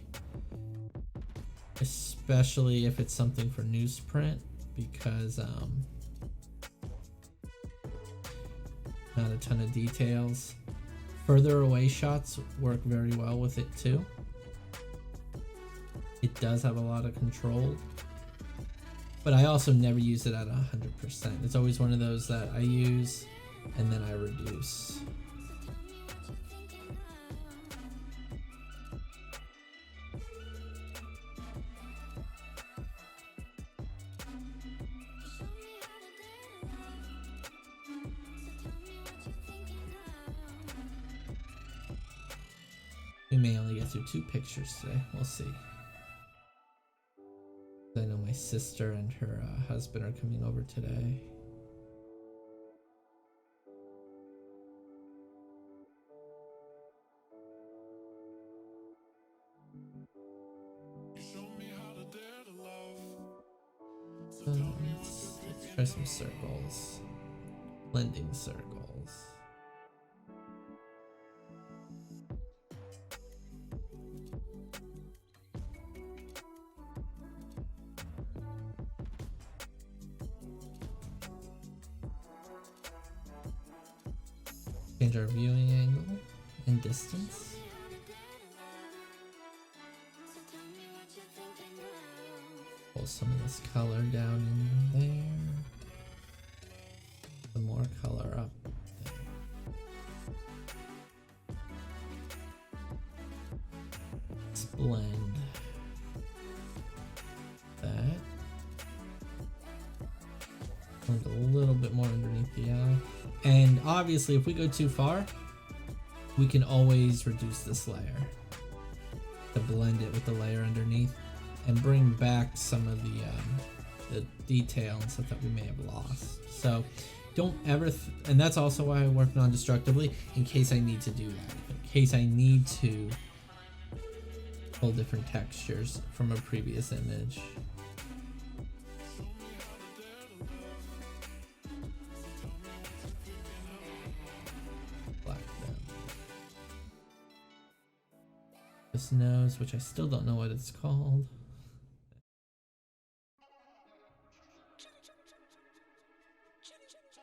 Especially if it's something for newsprint, because not a ton of details. Further away shots work very well with it too. It does have a lot of control, but I also never use it at 100%. It's always one of those that I use and then I reduce. We may only get through 2 pictures today. We'll see. I know my sister and her husband are coming over today. Let's try some circles. Blending circles. Change our viewing angle and distance. Pull some of this color down in there. Some more color up there. Let's blend that. Blend a little bit more underneath the eye. And obviously, if we go too far, we can always reduce this layer to blend it with the layer underneath and bring back some of the detail and stuff that we may have lost. So don't ever, and that's also why I work non-destructively, in case I need to do that. In case I need to pull different textures from a previous image. this nose, which I still don't know what it's called.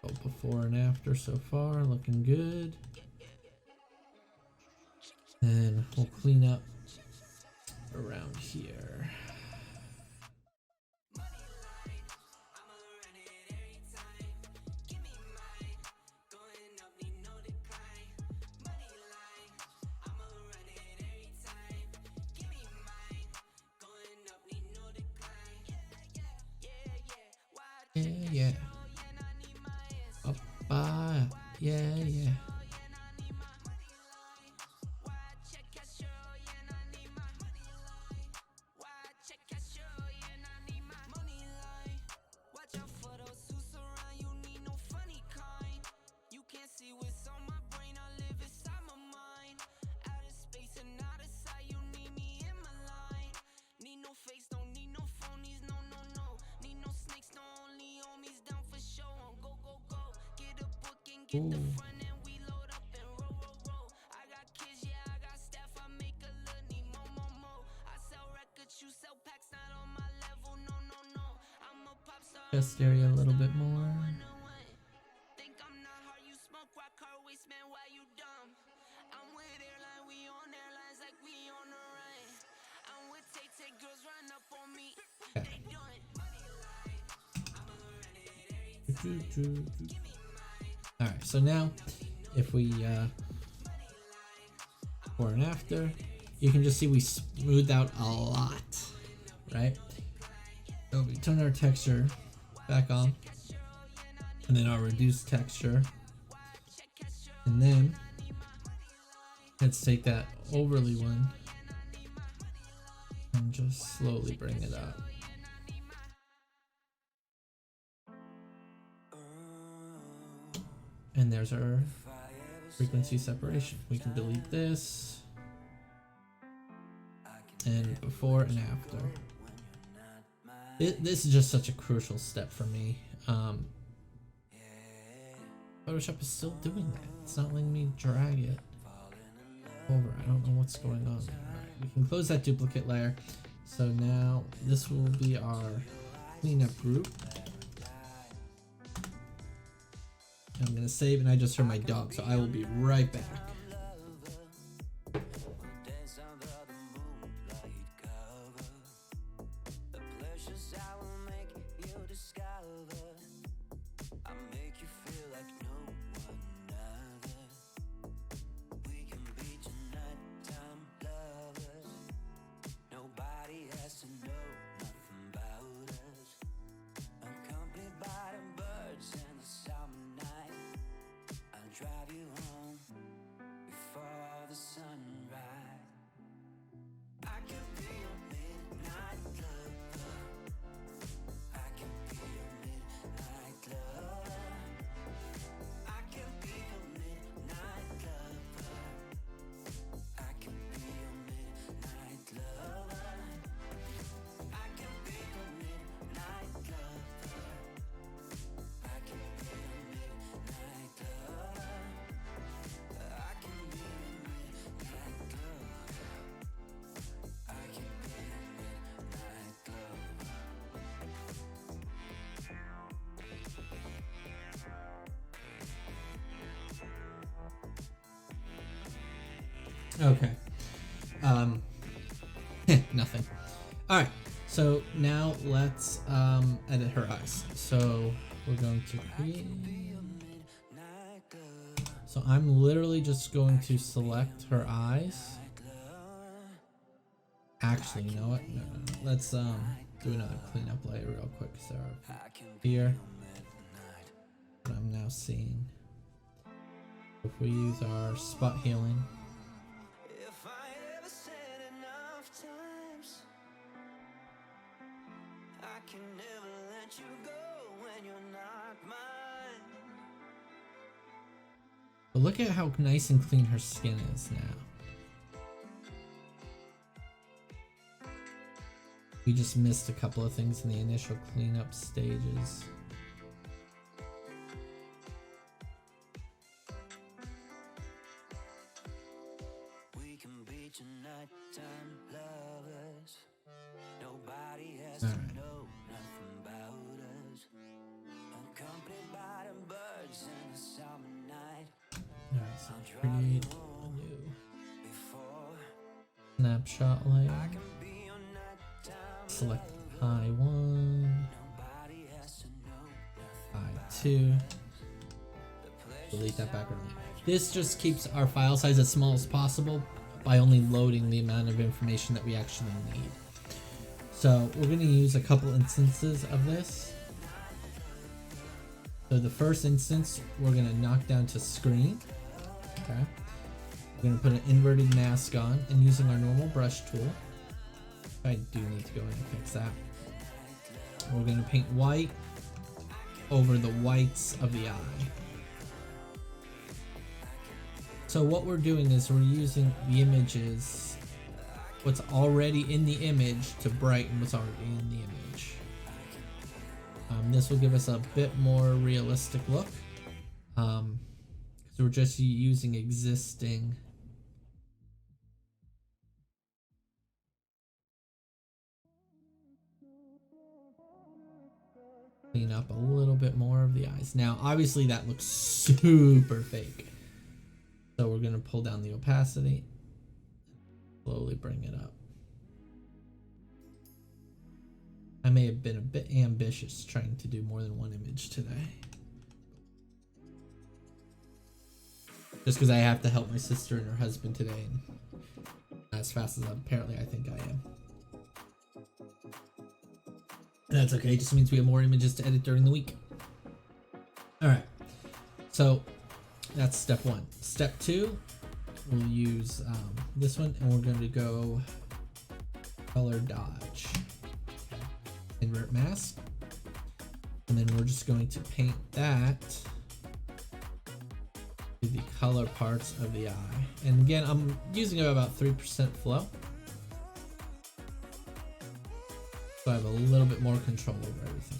Oh, before and after so far, looking good. And we'll clean up around here. Yeah. Yeah. Ooh. Chest area a little bit more. Okay. Alright, so now if we before and after, you can just see we smoothed out a lot, right? So we turn our texture back on, and then our reduced texture, and then let's take that overlay one and just slowly bring it up. And there's our frequency separation. We can delete this, and before and after. This is just such a crucial step for me. Photoshop is still doing that. It's not letting me drag it over. I don't know what's going on there. Alright, we can close that duplicate layer. So now this will be our cleanup group. I'm gonna save, and I just heard my dog, so I will be right back. Okay. Nothing. Alright, so now let's edit her eyes. So we're going to create. So I'm literally just going to select her eyes. Actually, you know what? No. Let's do another cleanup layer real quick. So here, what I'm now seeing. If we use our spot healing. But look at how nice and clean her skin is now. We just missed a couple of things in the initial cleanup stages. We can beat your nighttime. Create a new snapshot layer. Select I1, I2. Delete that background. This just keeps our file size as small as possible by only loading the amount of information that we actually need. So we're going to use a couple instances of this. So the first instance we're going to knock down to screen. Okay. We're going to put an inverted mask on, and using our normal brush tool, I do need to go in and fix that. We're going to paint white over the whites of the eye. So what we're doing is we're using the images, what's already in the image, to brighten what's already in the image. This will give us a bit more realistic look, because we're just using existing clean up a little bit more of the eyes. Now obviously that looks super fake, so we're going to pull down the opacity, slowly bring it up. I may have been a bit ambitious trying to do more than one image today, just because I have to help my sister and her husband today, and as fast as apparently I think I am. That's okay, it just means we have more images to edit during the week. Alright, so that's step one. Step two, we'll use this one, and we're going to go color dodge. Invert mask. And then we're just going to paint that to the color parts of the eye. And again, I'm using about 3% flow, so I have a little bit more control over everything.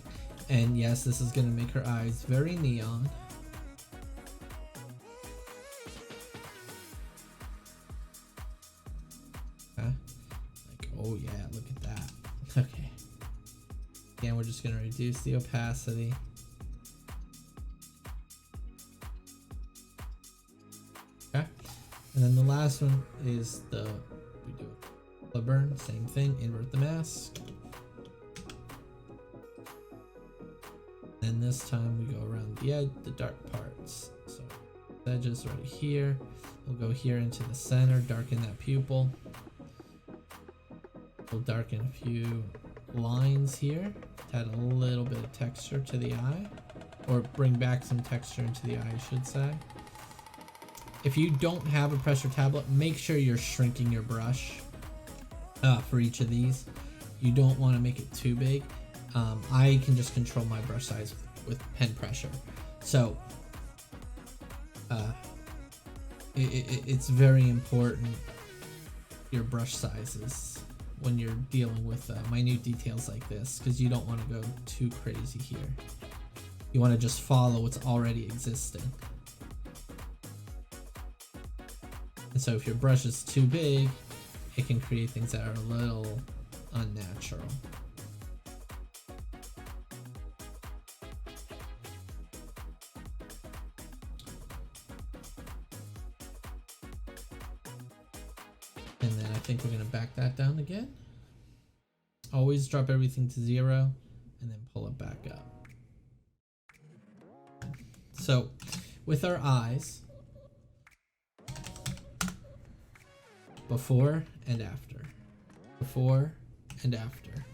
And yes, this is going to make her eyes very neon. Okay. Like, oh yeah, look at that. Okay. Again, we're just going to reduce the opacity. Okay. And then the last one is we do a color burn, same thing, invert the mask. And this time we go around the edge, the dark parts. So edges right here. We'll go here into the center, darken that pupil. We'll darken a few lines here to add a little bit of texture to the eye, or bring back some texture into the eye, I should say. If you don't have a pressure tablet, make sure you're shrinking your brush for each of these. You don't want to make it too big. I can just control my brush size with pen pressure, so it's very important, your brush sizes, when you're dealing with minute details like this, because you don't want to go too crazy here. You want to just follow what's already existing. And so if your brush is too big, it can create things that are a little unnatural. And then I think we're going to back that down again. Always drop everything to 0 and then pull it back up. So with our eyes, before and after, before and after.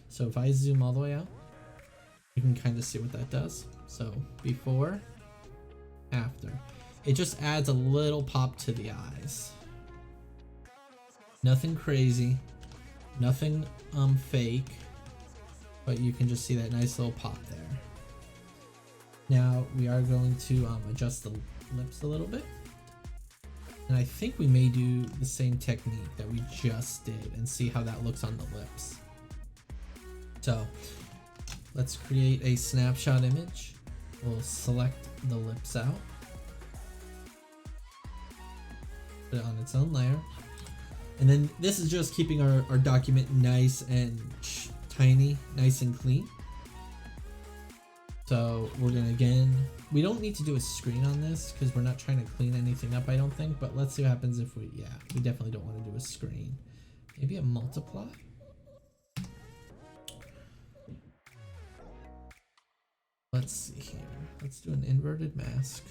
So if I zoom all the way out, you can kind of see what that does. So before, after. It just adds a little pop to the eyes. Nothing crazy, nothing fake, but you can just see that nice little pop there. Now we are going to adjust the lips a little bit, and I think we may do the same technique that we just did and see how that looks on the lips. So let's create a snapshot image. We'll select the lips out, put it on its own layer. And then this is just keeping our document nice and tiny, nice and clean. So we're gonna again, we don't need to do a screen on this because we're not trying to clean anything up, I don't think, but let's see what happens if we, yeah, we definitely don't want to do a screen. Maybe a multiply? Let's see here. Let's do an inverted mask.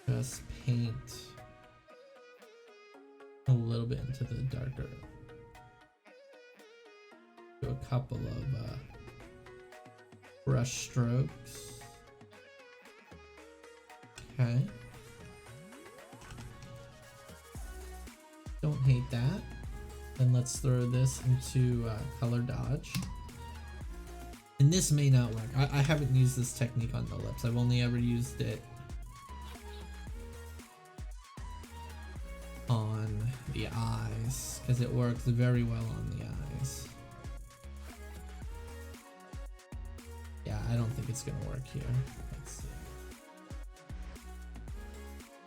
Just paint a little bit into the darker. Do a couple of brush strokes. Okay. Don't hate that. Then let's throw this into color dodge. And this may not work. I haven't used this technique on the lips. I've only ever used it on the eyes because it works very well on the eyes. Yeah, I don't think it's gonna work here. Let's see.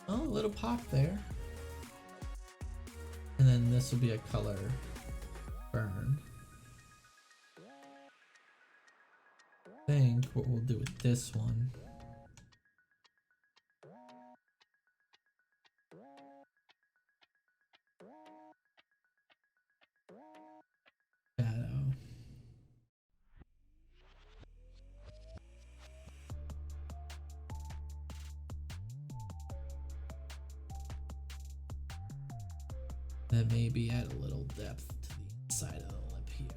Oh, a little pop there. And then this will be a color burn. I think what we'll do with this one shadow. Then maybe add a little depth to the inside of the lip here.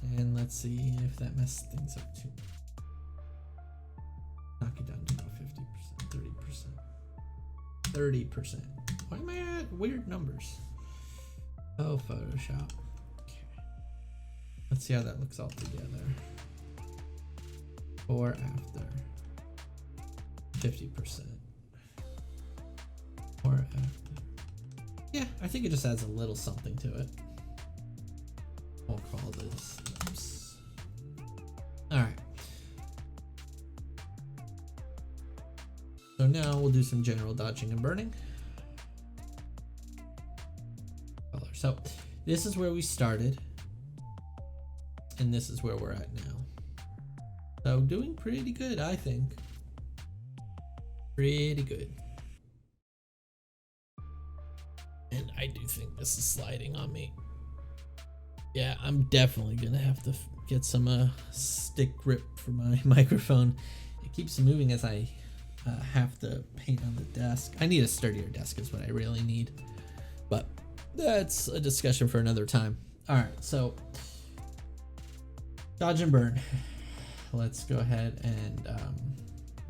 And let's see if that messed things up too much. Knock it down to about 50%, 30%. 30%. Why am I at weird numbers? Oh, Photoshop. Okay. Let's see how that looks all together. Before, after. 50%. Or after. Yeah, I think it just adds a little something to it. We'll call this lips. Alright. So now we'll do some general dodging and burning. Color. So this is where we started. And this is where we're at now. So doing pretty good, I think. Pretty good. And I do think this is sliding on me. Yeah, I'm definitely gonna have to get some stick grip for my microphone. It keeps moving as I have to paint on the desk. I need a sturdier desk is what I really need. But that's a discussion for another time. Alright, so dodge and burn. Let's go ahead and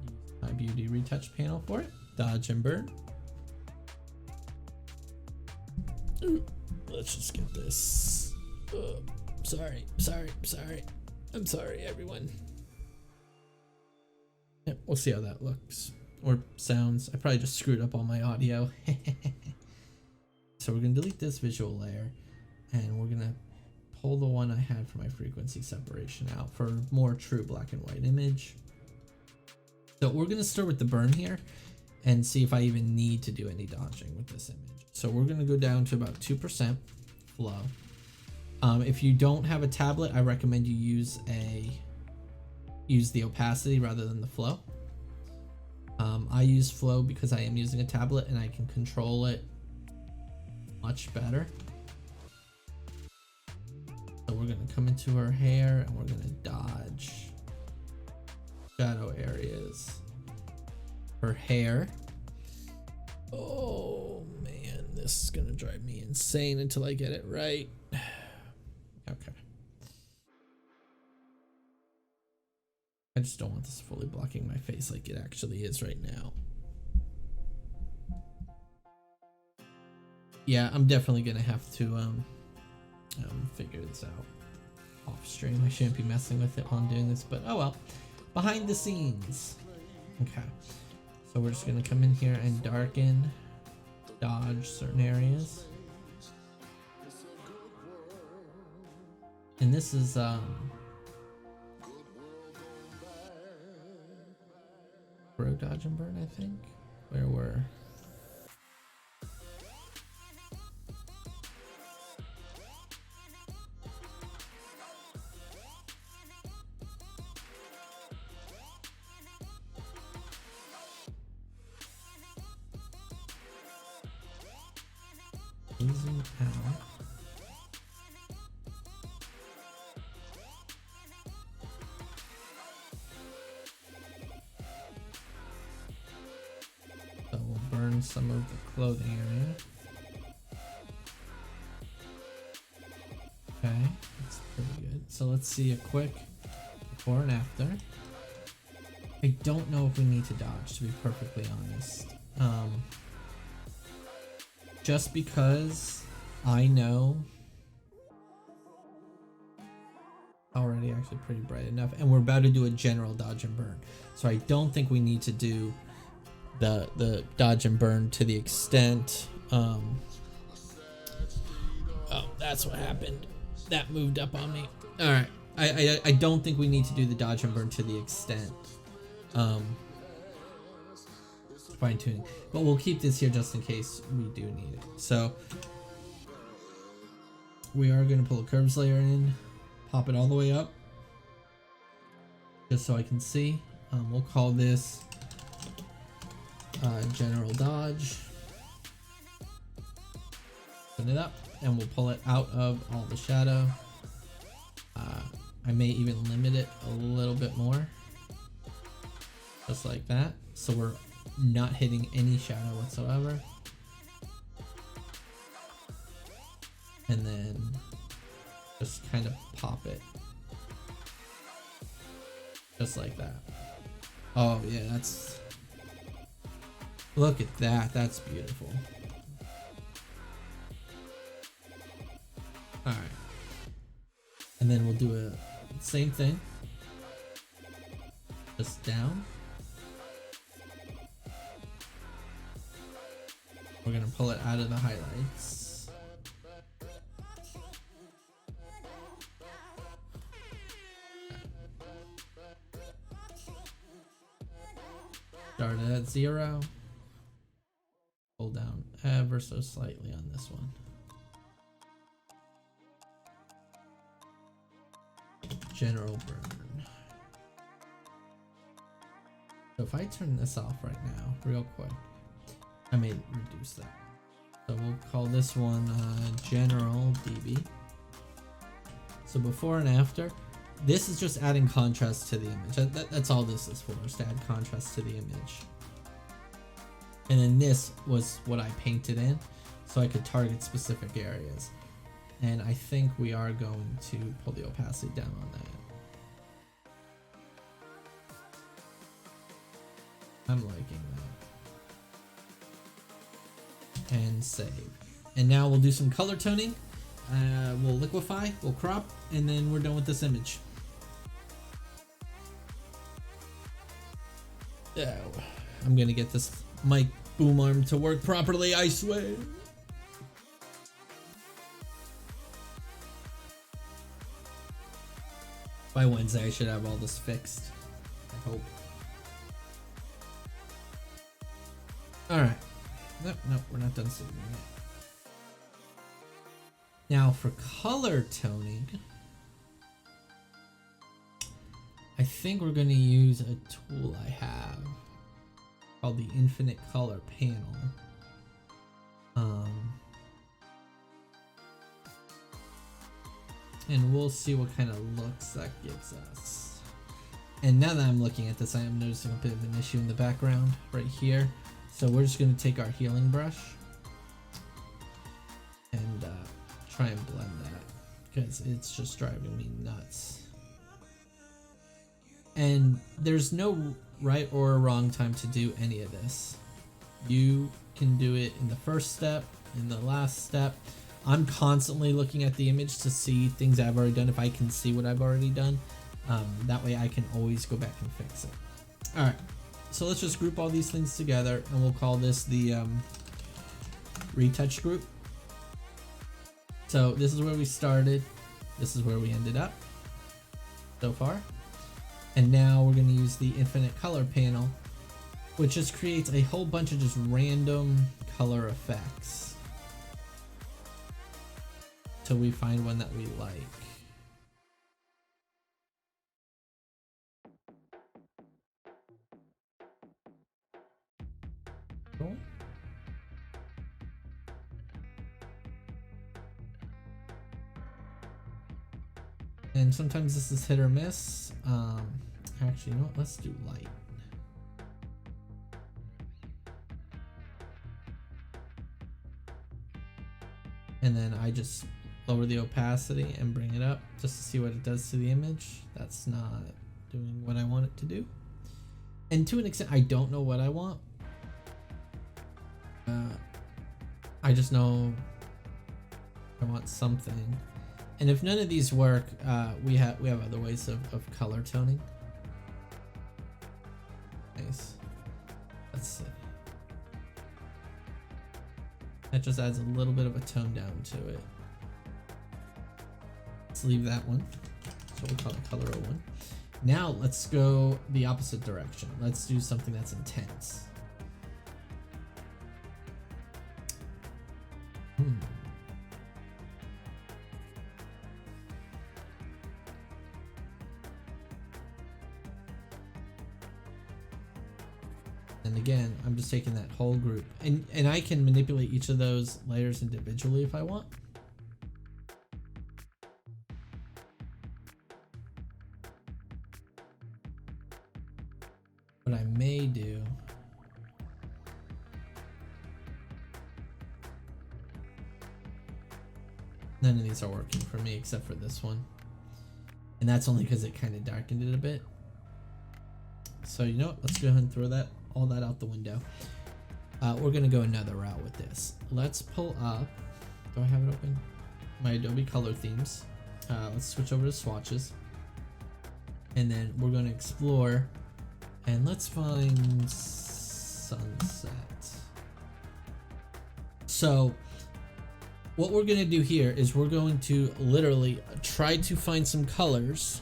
use my beauty retouch panel for it. Dodge and burn. Ooh, let's just get this. Sorry, I'm sorry, everyone. Yep, we'll see how that looks or sounds. I probably just screwed up all my audio. So we're gonna delete this visual layer and we're gonna pull the one I had for my frequency separation out for a more true black and white image. So we're gonna start with the burn here and see if I even need to do any dodging with this image. So we're gonna go down to about 2% flow. If you don't have a tablet, I recommend you use the opacity rather than the flow. I use flow because I am using a tablet and I can control it much better. So we're gonna come into her hair and we're gonna dodge shadow areas. Her hair. Oh man, this is gonna drive me insane until I get it right. Okay. I just don't want this fully blocking my face like it actually is right now. Yeah, I'm definitely gonna have to figure this out off stream. I shouldn't be messing with it while I'm doing this, but oh well. Behind the scenes. Okay. So we're just gonna come in here and darken, dodge certain areas. And this is Bro dodge and burn, I think. Where were? Easing out. So we'll burn some of the clothing area. Okay, that's pretty good. So let's see a quick before and after. I don't know if we need to dodge, to be perfectly honest. Just because I know already actually pretty bright enough, and we're about to do a general dodge and burn. So I don't think we need to do the dodge and burn to the extent oh, that's what happened. That moved up on me. All right. I don't think we need to do the dodge and burn to the extent fine tuning, but we'll keep this here just in case we do need it. So we are going to pull a curves layer in, pop it all the way up just so I can see. We'll call this general dodge. Open it up and we'll pull it out of all the shadow. I may even limit it a little bit more, just like that, so we're not hitting any shadow whatsoever. And then just kind of pop it just like that. Oh yeah, that's, look at that, that's beautiful. All right, and then we'll do a same thing, just down. We're gonna pull it out of the highlights. Start it at 0. Pull down ever so slightly on this one. General burn. So if I turn this off right now, real quick, I may reduce that. So we'll call this one general DB. So before and after, this is just adding contrast to the image. That's all this is for, is to add contrast to the image. And then this was what I painted in, so I could target specific areas. And I think we are going to pull the opacity down on that. I'm liking that. And save. And now we'll do some color toning. We'll liquefy, we'll crop, and then we're done with this image. Oh, I'm gonna get this mic boom arm to work properly, I swear. By Wednesday, I should have all this fixed. I hope. Alright. Nope, we're not done saving yet. Now for color toning, I think we're going to use a tool I have called the Infinite Color Panel. And we'll see what kind of looks that gives us. And now that I'm looking at this, I am noticing a bit of an issue in the background right here. So we're just going to take our healing brush and try and blend that, because it's just driving me nuts. And there's no right or wrong time to do any of this. You can do it in the first step, in the last step. I'm constantly looking at the image to see things I've already done, if I can see what I've already done. That way I can always go back and fix it. Alright, so let's just group all these things together, and we'll call this the retouch group. So this is where we started, this is where we ended up so far. And now we're going to use the Infinite Color Panel which just creates a whole bunch of just random color effects till we find one that we like. Cool. And sometimes this is hit or miss. Actually, you know what? Let's do light. And then I just lower the opacity and bring it up just to see what it does to the image. That's not doing what I want it to do. And to an extent, I don't know what I want. I just know I want something. And if none of these work, we have other ways of color toning. Nice. Let's see. That just adds a little bit of a tone down to it. Let's leave that one. So we'll call it color 01. Now let's go the opposite direction. Let's do something that's intense. And again, I'm just taking that whole group, and I can manipulate each of those layers individually if I want. What I may do none of these are working for me except for this one, and that's only because it kind of darkened it a bit. So you know what, let's go ahead and throw all that out the window. We're gonna go another route with this. Let's pull up, do I have it open? My Adobe Color Themes. Let's switch over to swatches, and then we're gonna explore, and let's find sunset. So what we're gonna do here is we're going to literally try to find some colors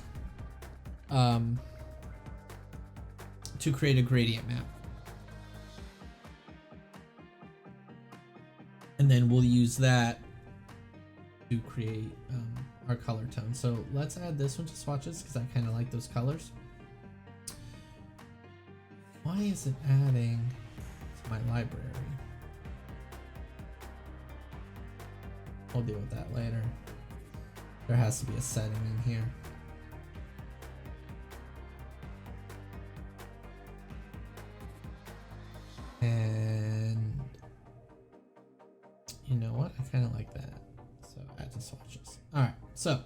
to create a gradient map. And then we'll use that to create our color tone. So let's add this one to swatches because I kind of like those colors. Why is it adding to my library? We'll deal with that later. There has to be a setting in here. And you know what? I kind of like that. So add to swatches. All right. So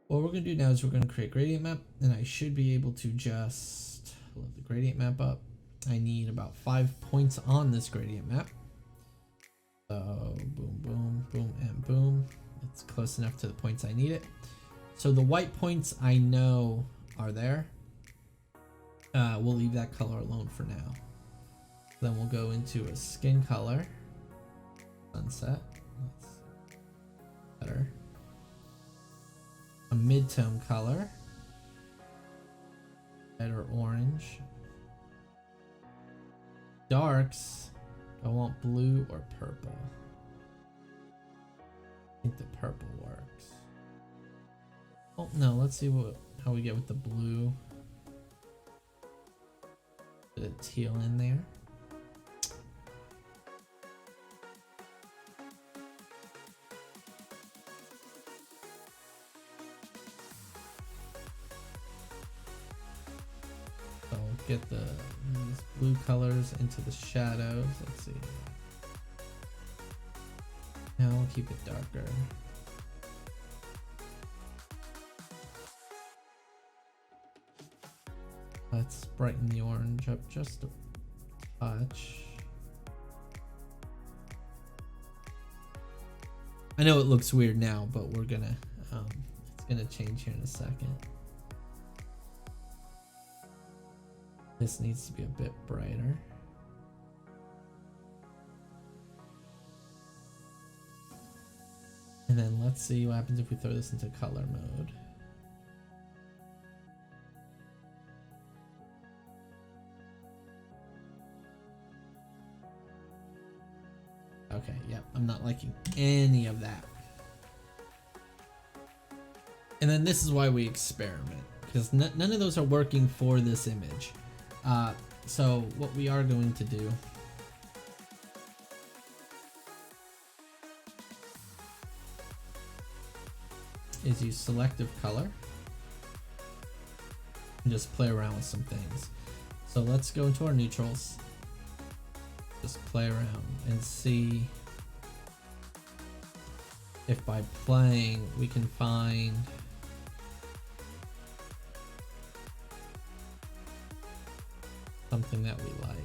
what we're going to do now is we're going to create gradient map, and I should be able to just load the gradient map up. I need about 5 points on this gradient map. So boom, boom, boom, and boom. It's close enough to the points I need it. So the white points I know are there. We'll leave that color alone for now. Then we'll go into a skin color. Sunset. That's better. A mid-tone color. Red or orange. Darks. I want blue or purple. I think the purple works. Oh no, let's see how we get with the blue. Bit of teal in there. So get these blue colors into the shadows. Let's see. Now we'll keep it darker. Let's brighten the orange up just a touch. I know it looks weird now, but we're gonna it's gonna change here in a second. This needs to be a bit brighter. And then let's see what happens if we throw this into color mode. Okay, yep, I'm not liking any of that. And then this is why we experiment, because none of those are working for this image. So what we are going to do is use selective color and just play around with some things. So let's go into our neutrals, just play around and see if by playing we can find something that we like.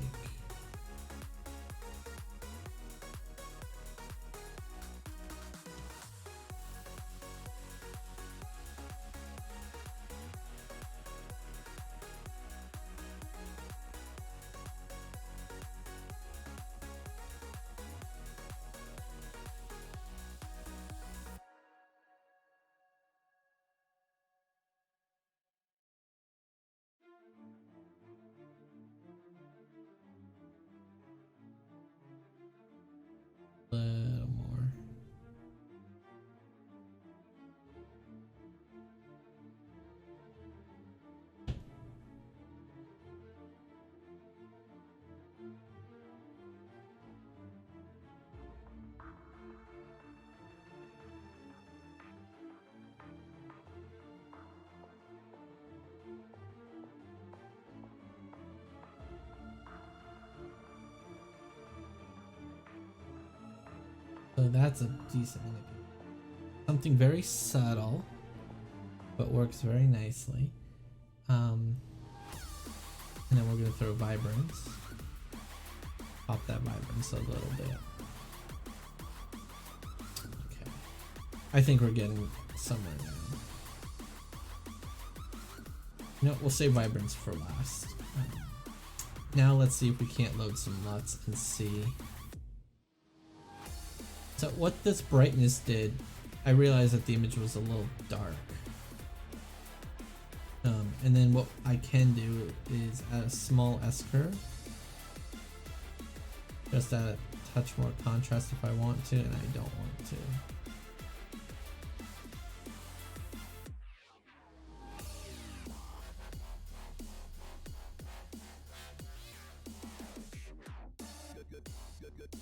A little more. So that's a decent indicator. Something very subtle, but works very nicely. And then we're gonna throw vibrance. Pop that vibrance a little bit. Okay. I think we're getting somewhere now. No, we'll save vibrance for last. Now let's see if we can't load some LUTs and see. So what this brightness did, I realized that the image was a little dark. And then what I can do is add a small S-curve. Just add a touch more contrast if I want to, and I don't want to.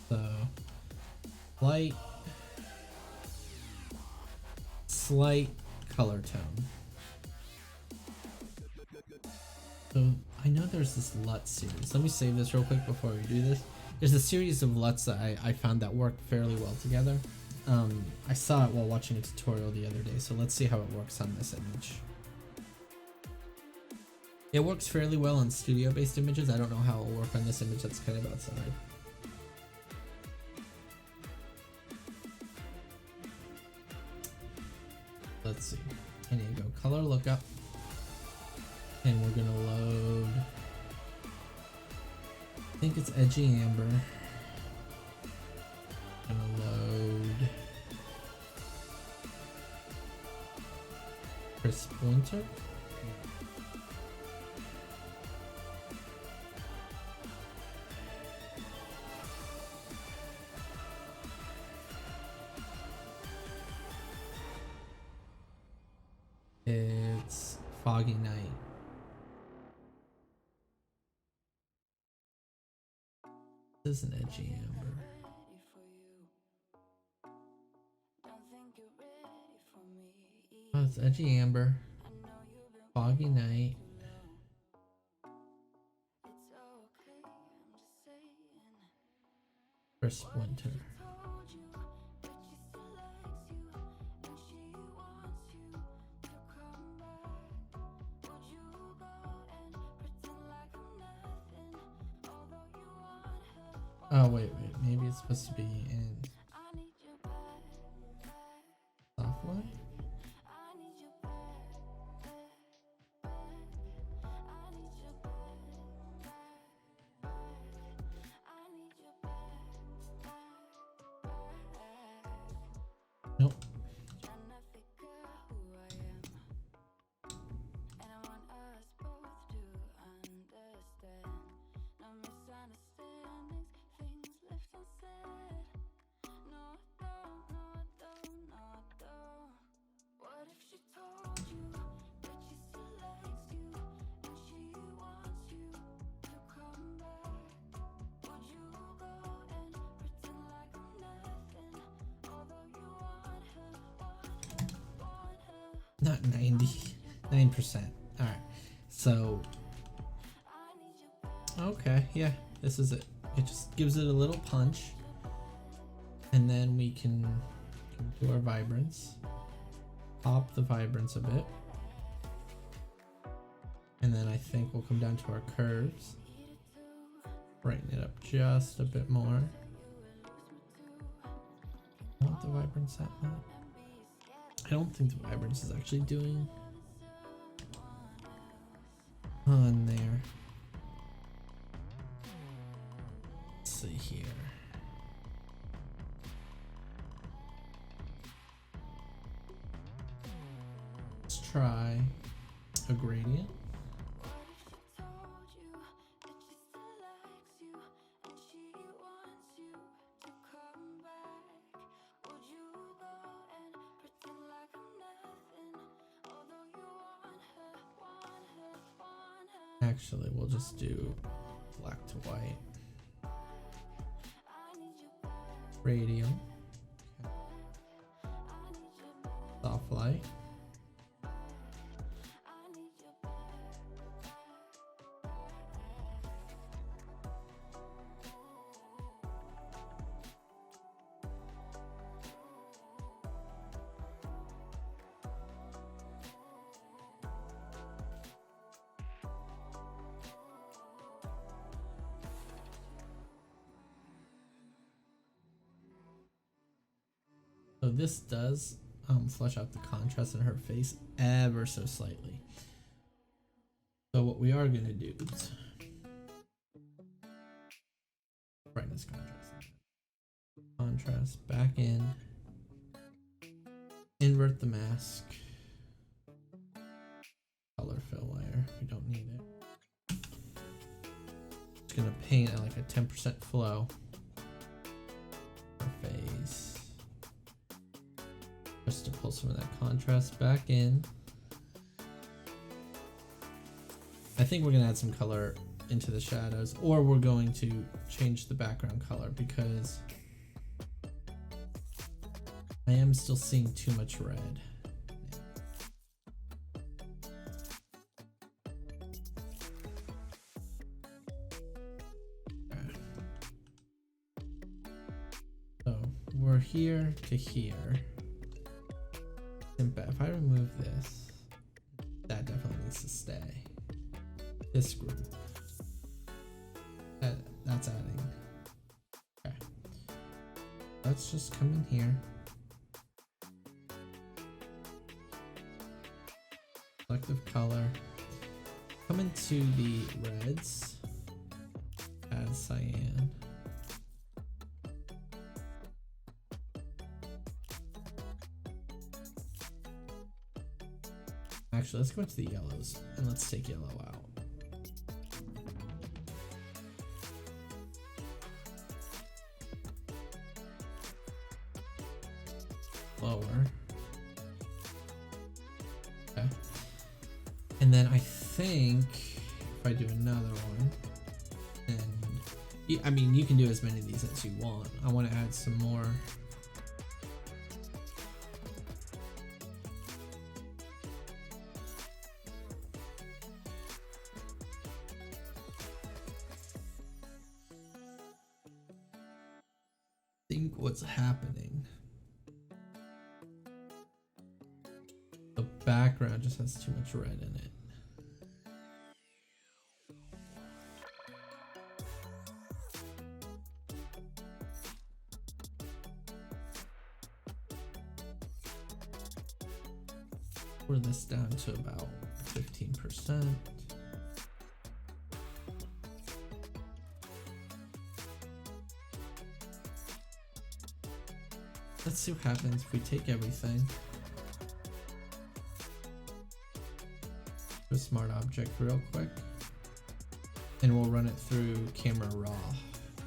So, light, slight color tone. So I know there's this LUT series. Let me save this real quick before we do this. There's a series of LUTs that I found that work fairly well together. I saw it while watching a tutorial the other day, so let's see how it works on this image. It works fairly well on studio-based images. I don't know how it will work on this image that's kind of outside. Let's see. I need to go color lookup. And we're gonna load, I think it's Edgy Amber. Gonna load Crisp Winter. It's Foggy Night. This is an Edgy Amber. Oh, it's Edgy Amber. Foggy Night. Crisp Winter. Oh wait, maybe it's supposed to be in soft light? Nope. not 99%. All right, so okay, yeah, this is it. It just gives it a little punch, and then we can do our vibrance, pop the vibrance a bit, and then I think we'll come down to our curves, brighten it up just a bit more. I want the vibrance that much. I don't think the vibrance is actually doing on there. Let's see here. Let's try a gradient. Actually, we'll just do black to white. Radium. Soft light. So this does flush out the contrast in her face ever so slightly. So what we are going to do is brightness contrast back in, invert the mask, color fill layer, we don't need it. Just going to paint at like a 10% flow. Her face. Just to pull some of that contrast back in. I think we're gonna add some color into the shadows, or we're going to change the background color because I am still seeing too much red. Okay. So we're here to here. If I remove this, that definitely needs to stay. This group, that's adding. Okay, let's just come in here, selective color, come into the reds, add cyan. Actually, let's go into the yellows and let's take yellow out. Lower. Okay. And then I think if I do another one, and I mean, you can do as many of these as you want. I want to add some more. Think what's happening. The background just has too much red in it. Pour this down to about 15%. Let's see what happens if we take everything. Do a smart object real quick. And we'll run it through camera raw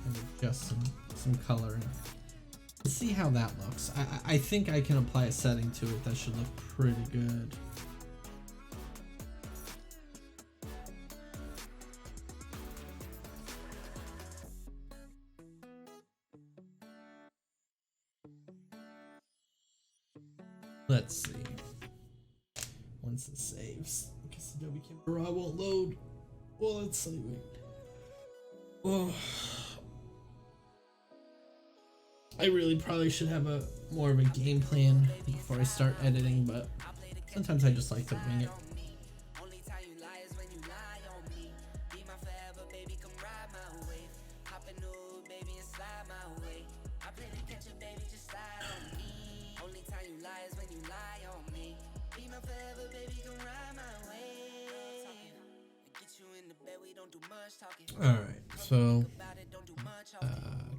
and adjust some coloring. Let's see how that looks. I think I can apply a setting to it that should look pretty good. Let's see. once it saves. Because Adobe Camera Raw won't load while it's saving. Oh. I really probably should have a more of a game plan before I start editing, but sometimes I just like to wing it. Alright, so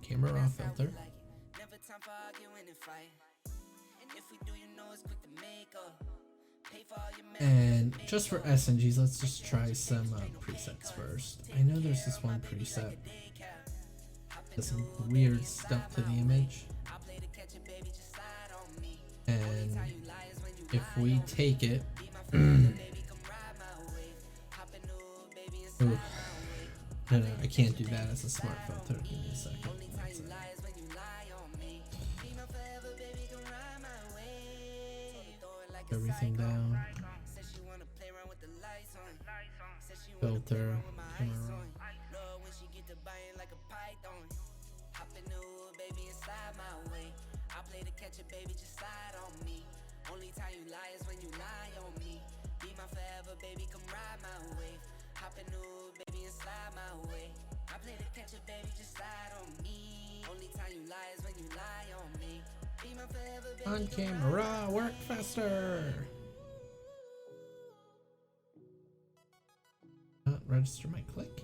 camera raw filter. And just for SNGs, let's just try some presets first. I know there's this one preset. Does some weird stuff to the image. And if we take it... Ooh. No, I can't do that as a smart filter. Give me a second. Everything down. Filter. Camera. On camera, work faster. Not register my click.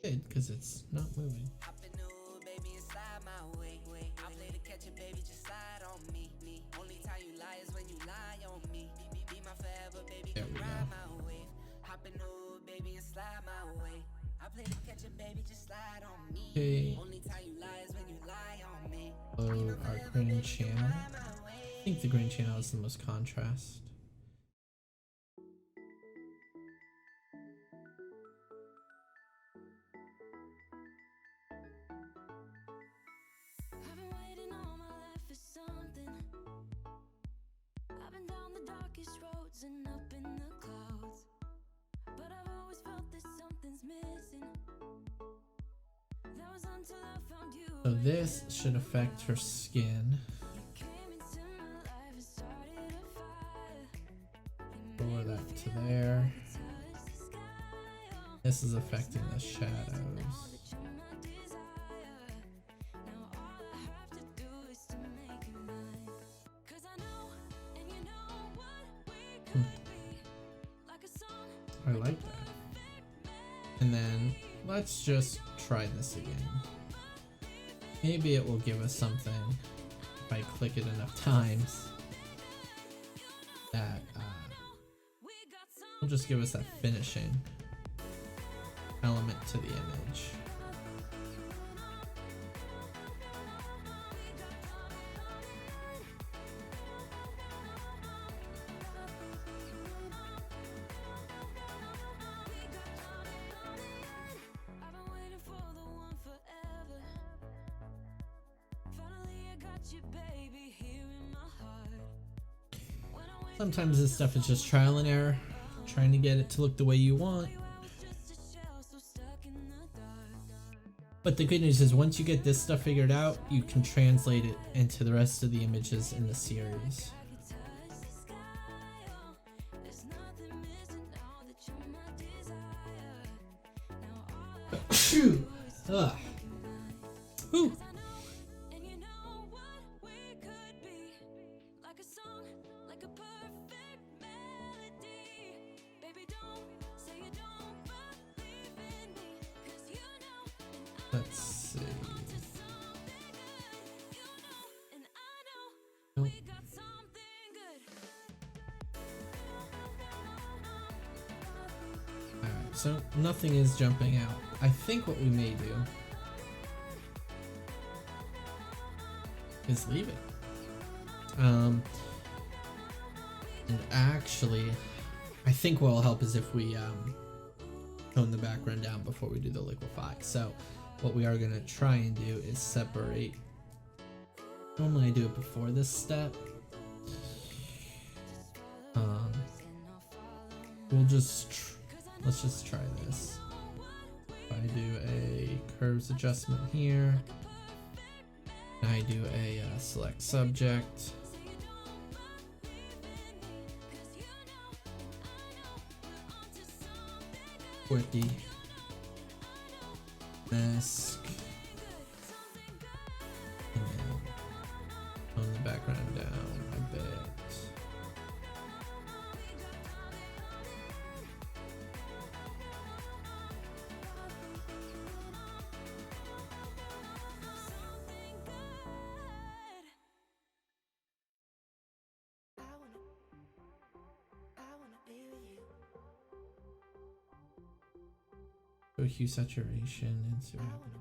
Good, because it's not moving. There we go. Okay. Load our green channel. I think the green channel is the most contrast. I've been waiting all my life for something. I've been down the darkest roads and up in the clouds, but I've always felt that something's missing. That was until I found you. So this should affect her skin. You came into my life and started a fire. Lower that to there. Touch the sky, oh, This is affecting the shadows. that you're my desire. Now all I have to do is to make you mine. 'Cause I know, and you know what we could be. Like a song, I like that. And then let's just try this again. Maybe it will give us something if I click it enough times. That we got some. will just give us that finishing element to the image. I've been waiting for the one forever. Finally, I got you, baby, here in my heart. When I wake Sometimes this stuff is just trial and error, trying to get it to look the way you want. up, I was just a shell, so stuck in the dark. But the good news is once you get this stuff figured out, you can translate it into the rest of the images in the series. I could touch the sky, oh, there's nothing missing now that you're my desire. Now all I have Phew. Ugh. Whew. and you know what we could be. Like a song, like a perfect melody. Baby, don't say you don't believe in me. 'Cause you know, and I Let's see. to something good. You know, and I know Nope. we got something good. Alright, so nothing is jumping out. I think what we may do is leave it. And actually, I think what will help is if we tone the background down before we do the liquefy. So what we are going to try and do is separate. Normally I do it before this step. Um, we'll just let's just try this. If I do a curves adjustment here, and I do a select subject. Quickie. Mask. And then tone the background down a bit. Go hue saturation and see what happens.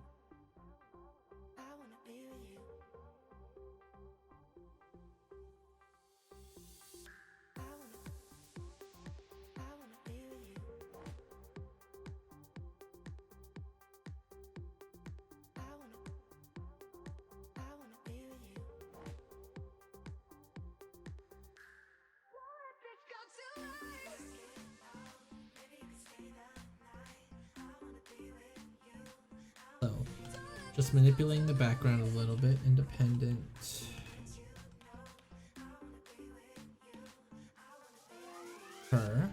So, just manipulating the background a little bit, independent. Her.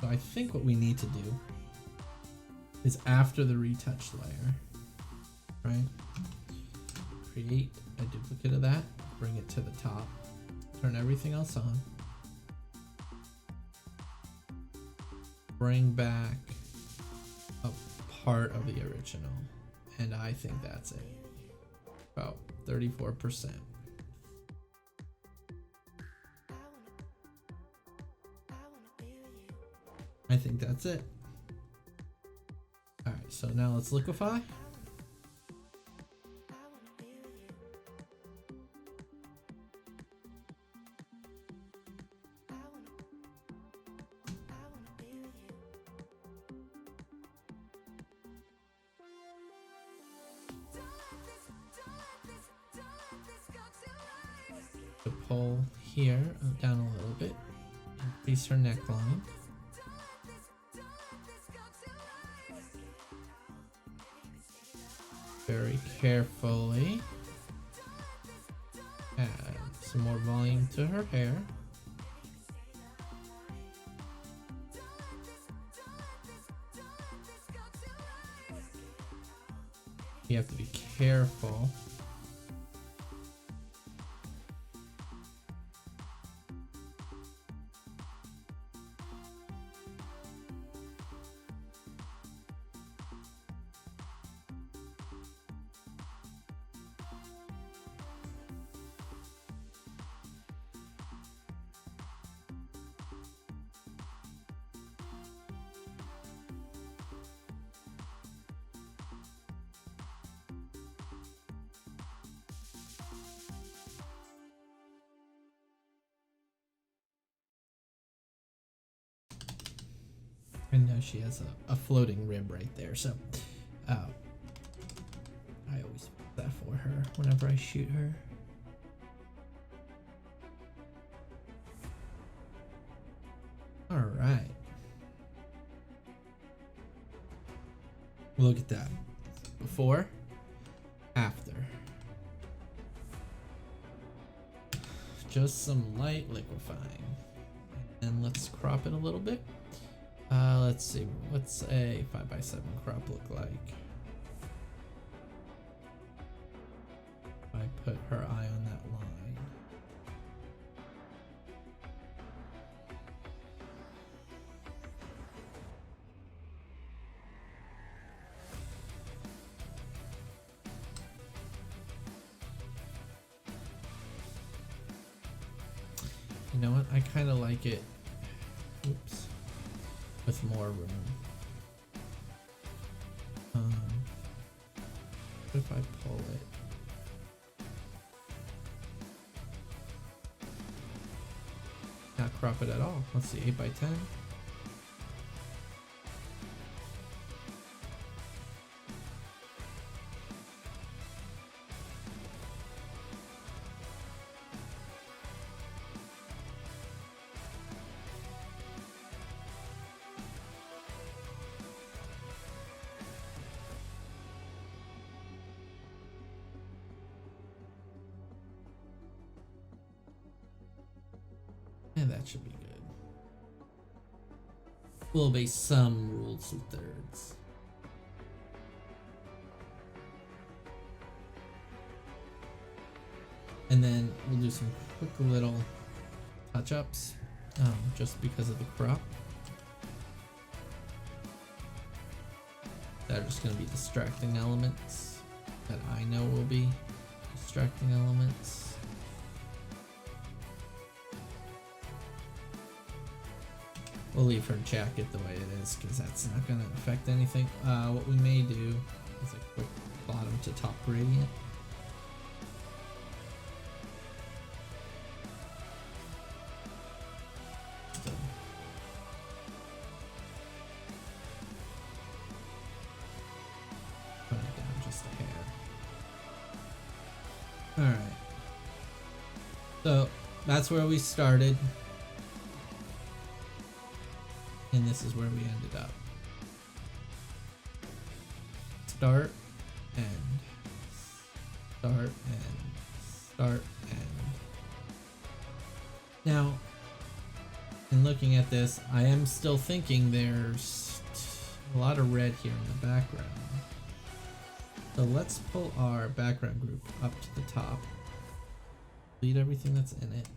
So I think what we need to do is after the retouch layer, right? Create a duplicate of that, bring it to the top, turn everything else on, bring back a part of the original, and I think that's it. About 34%. I think that's it. Alright, so now let's liquefy. To pull here down a little bit, increase her neckline. Very carefully add some more volume to her hair. You have to be careful. And now she has a floating rib right there, so I always put that for her whenever I shoot her. Alright. Look at that. Before, after. Just some light liquefying. And let's crop it a little bit. Let's see, what's a 5x7 crop look like? I put her eye on that line. You know what? I kind of like it. Oops. With more room. What if I pull it? Not crop it at all. Let's see, 8x10. And that should be good. We'll obey some rules of thirds. And then we'll do some quick little touch-ups, just because of the crop. That are just going to be distracting elements that I know will be distracting elements. We'll leave her jacket the way it is because that's not going to affect anything. What we may do is a quick bottom to top gradient. Put it down just a hair. Alright. So that's where we started. And this is where we ended up. Start, end. Start, end. Start, end. Now, in looking at this, I am still thinking there's a lot of red here in the background. So let's pull our background group up to the top. Delete everything that's in it.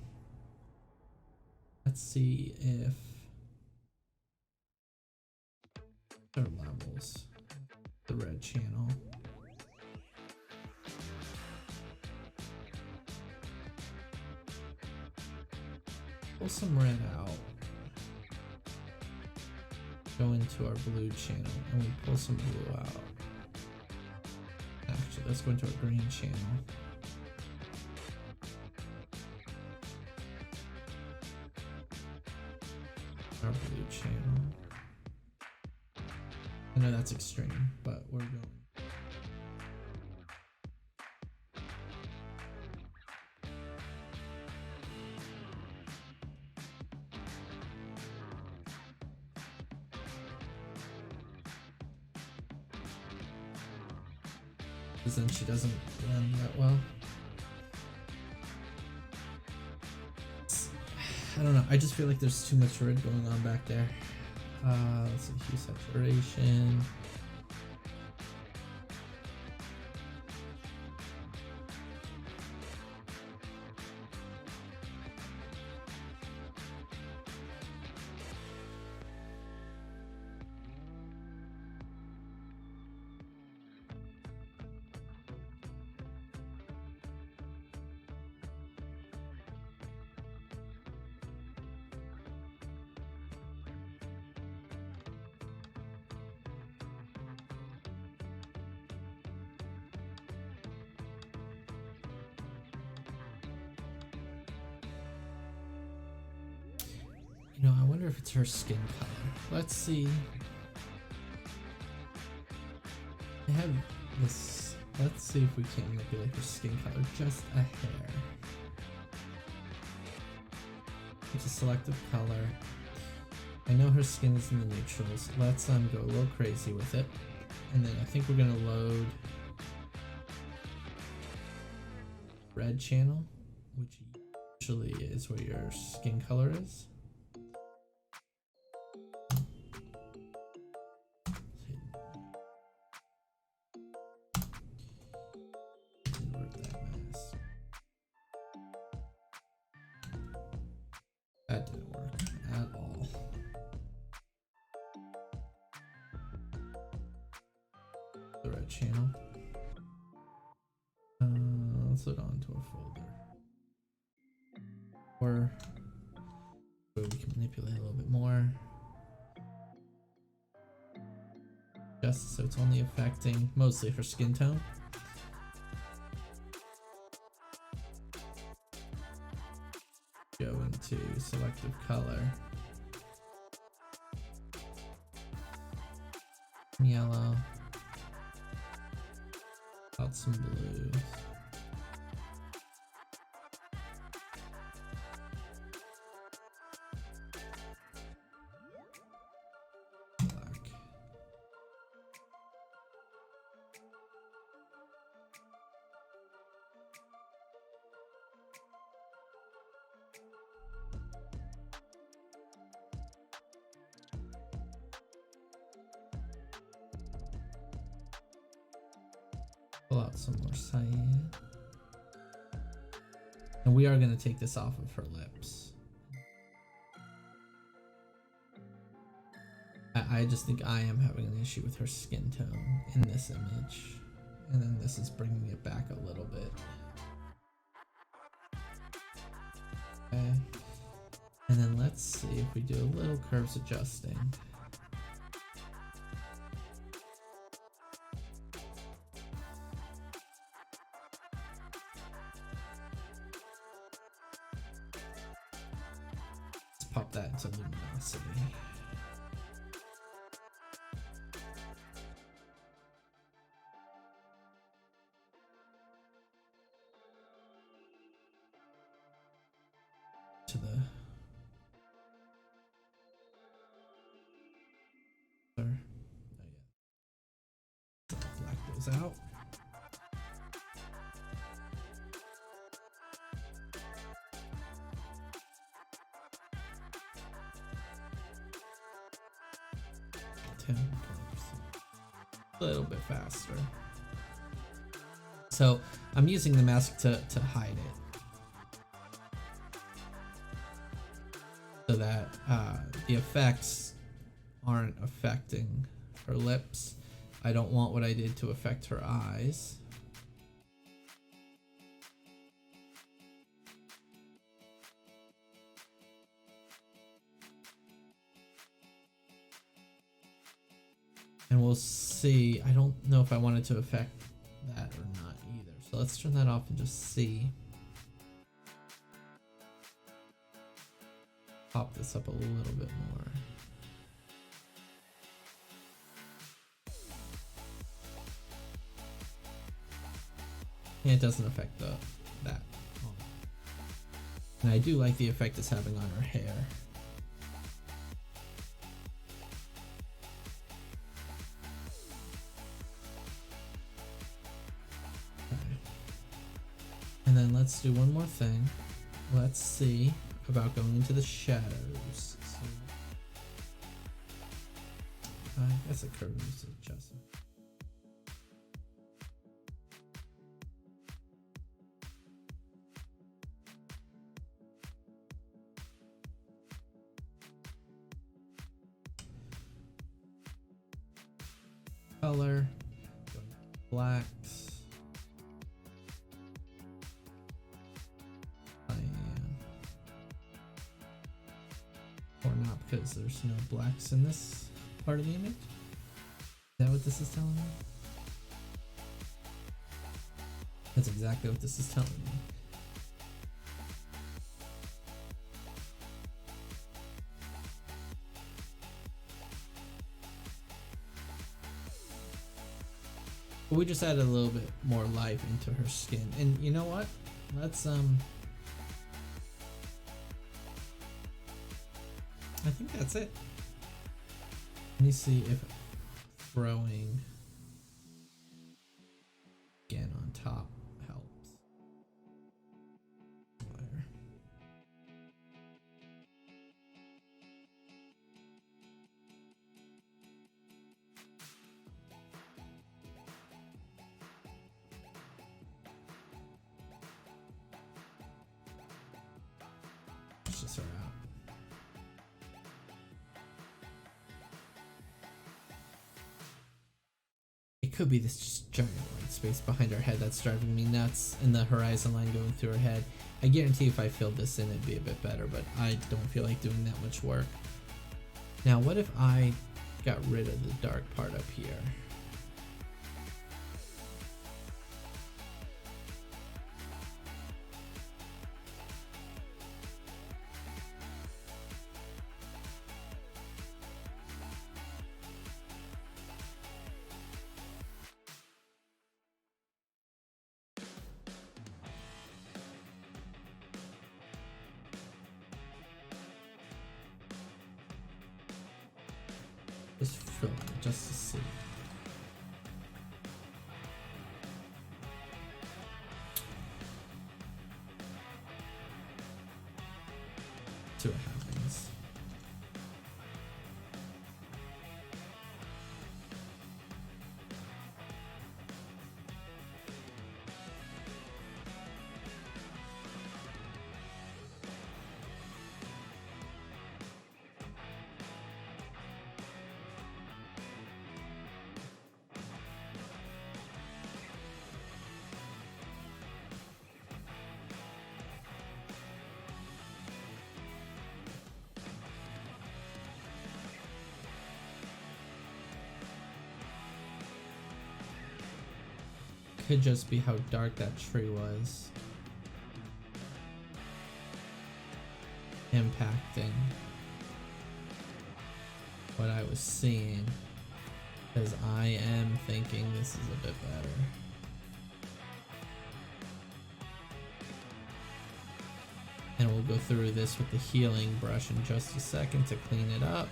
Let's see if our levels, the red channel. Pull some red out. Go into our blue channel and we pull some blue out. Actually, let's go into our green channel. Our blue channel. I know that's extreme, but we're going. Because then she doesn't blend that well. I don't know, I just feel like there's too much red going on back there. Let's see, hue saturation. You know, I wonder if it's her skin color. Let's see. I have this. Let's see if we can manipulate her skin color just a hair. It's a selective color. I know her skin is in the neutrals. Let's go a little crazy with it. And then I think we're gonna load red channel, which usually is where your skin color is. Invert that mask. That didn't work at all. The red channel. Let's load onto a folder. Or we can manipulate a little bit more. Just so it's only affecting mostly her skin tone. Go into selective color. Yellow. Out some blues. Black. Pull out some more cyan. And we are going to take this off of her lips. I just think I am having an issue with her skin tone in this image. And then this is bringing it back a little bit. Okay. And then let's see if we do a little curves adjusting. Let's pop that into luminosity. To the oh yeah, black goes out. A little bit faster. So I'm using the mask to hide it, so that the effects aren't affecting her lips. I don't want what I did to affect her eyes. And we'll see. I don't know if I wanted to affect that or not either. So let's turn that off and just see. Pop this up a little bit more. And it doesn't affect that. And I do like the effect it's having on her hair. And then let's do one more thing. Let's see about going into the shadows. So, I guess the curve needs to adjust. Color, blacks. Or not, because there's no blacks in this part of the image. Is that what this is telling me? That's exactly what this is telling me. But we just added a little bit more life into her skin. And you know what? Let's I think that's it. Let me see if throwing again on top helps. Fire. Let's just her out. It could be this just giant white space behind her head that's driving me nuts, and the horizon line going through her head. I guarantee if I filled this in, it'd be a bit better, but I don't feel like doing that much work. Now, what if I got rid of the dark part up here? Just fill it, just to see. See what happens. could just be how dark that tree was. Impacting what I was seeing. Because I am thinking this is a bit better. And we'll go through this with the healing brush in just a second to clean it up.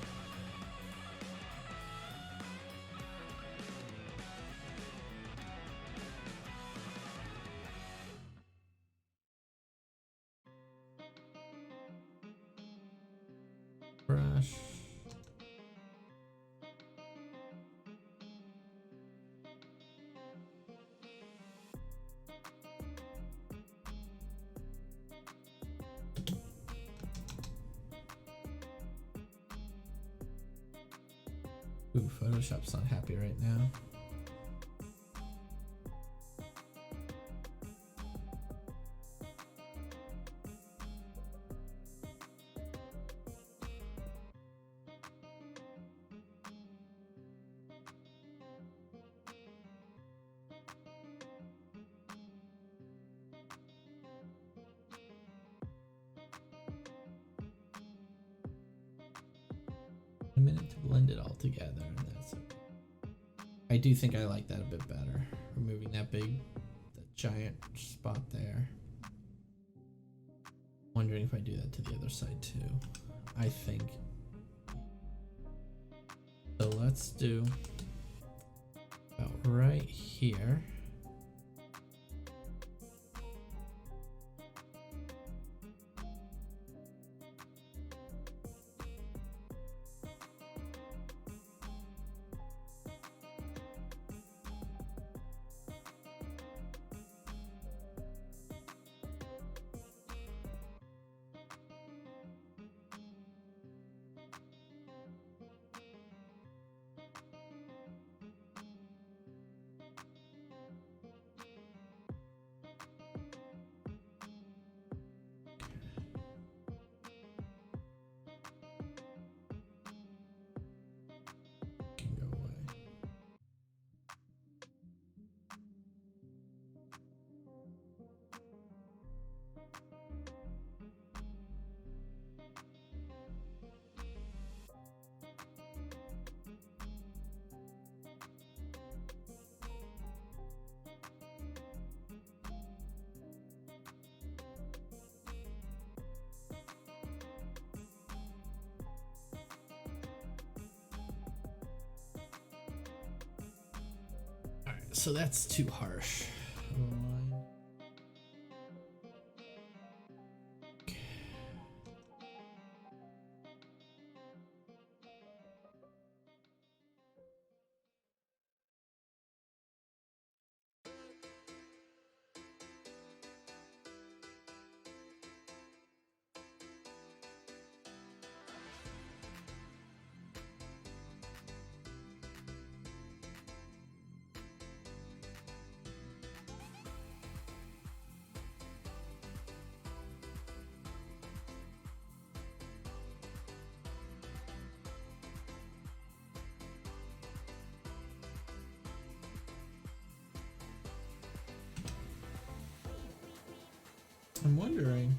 Brush. Ooh, Photoshop's not happy right now. A minute to blend it all together, and that's okay. I do think I like that a bit better. Removing that giant spot there. Wondering if I do that to the other side too. I think. So let's do about right here. Can go away. Alright, so that's too harsh. I'm wondering.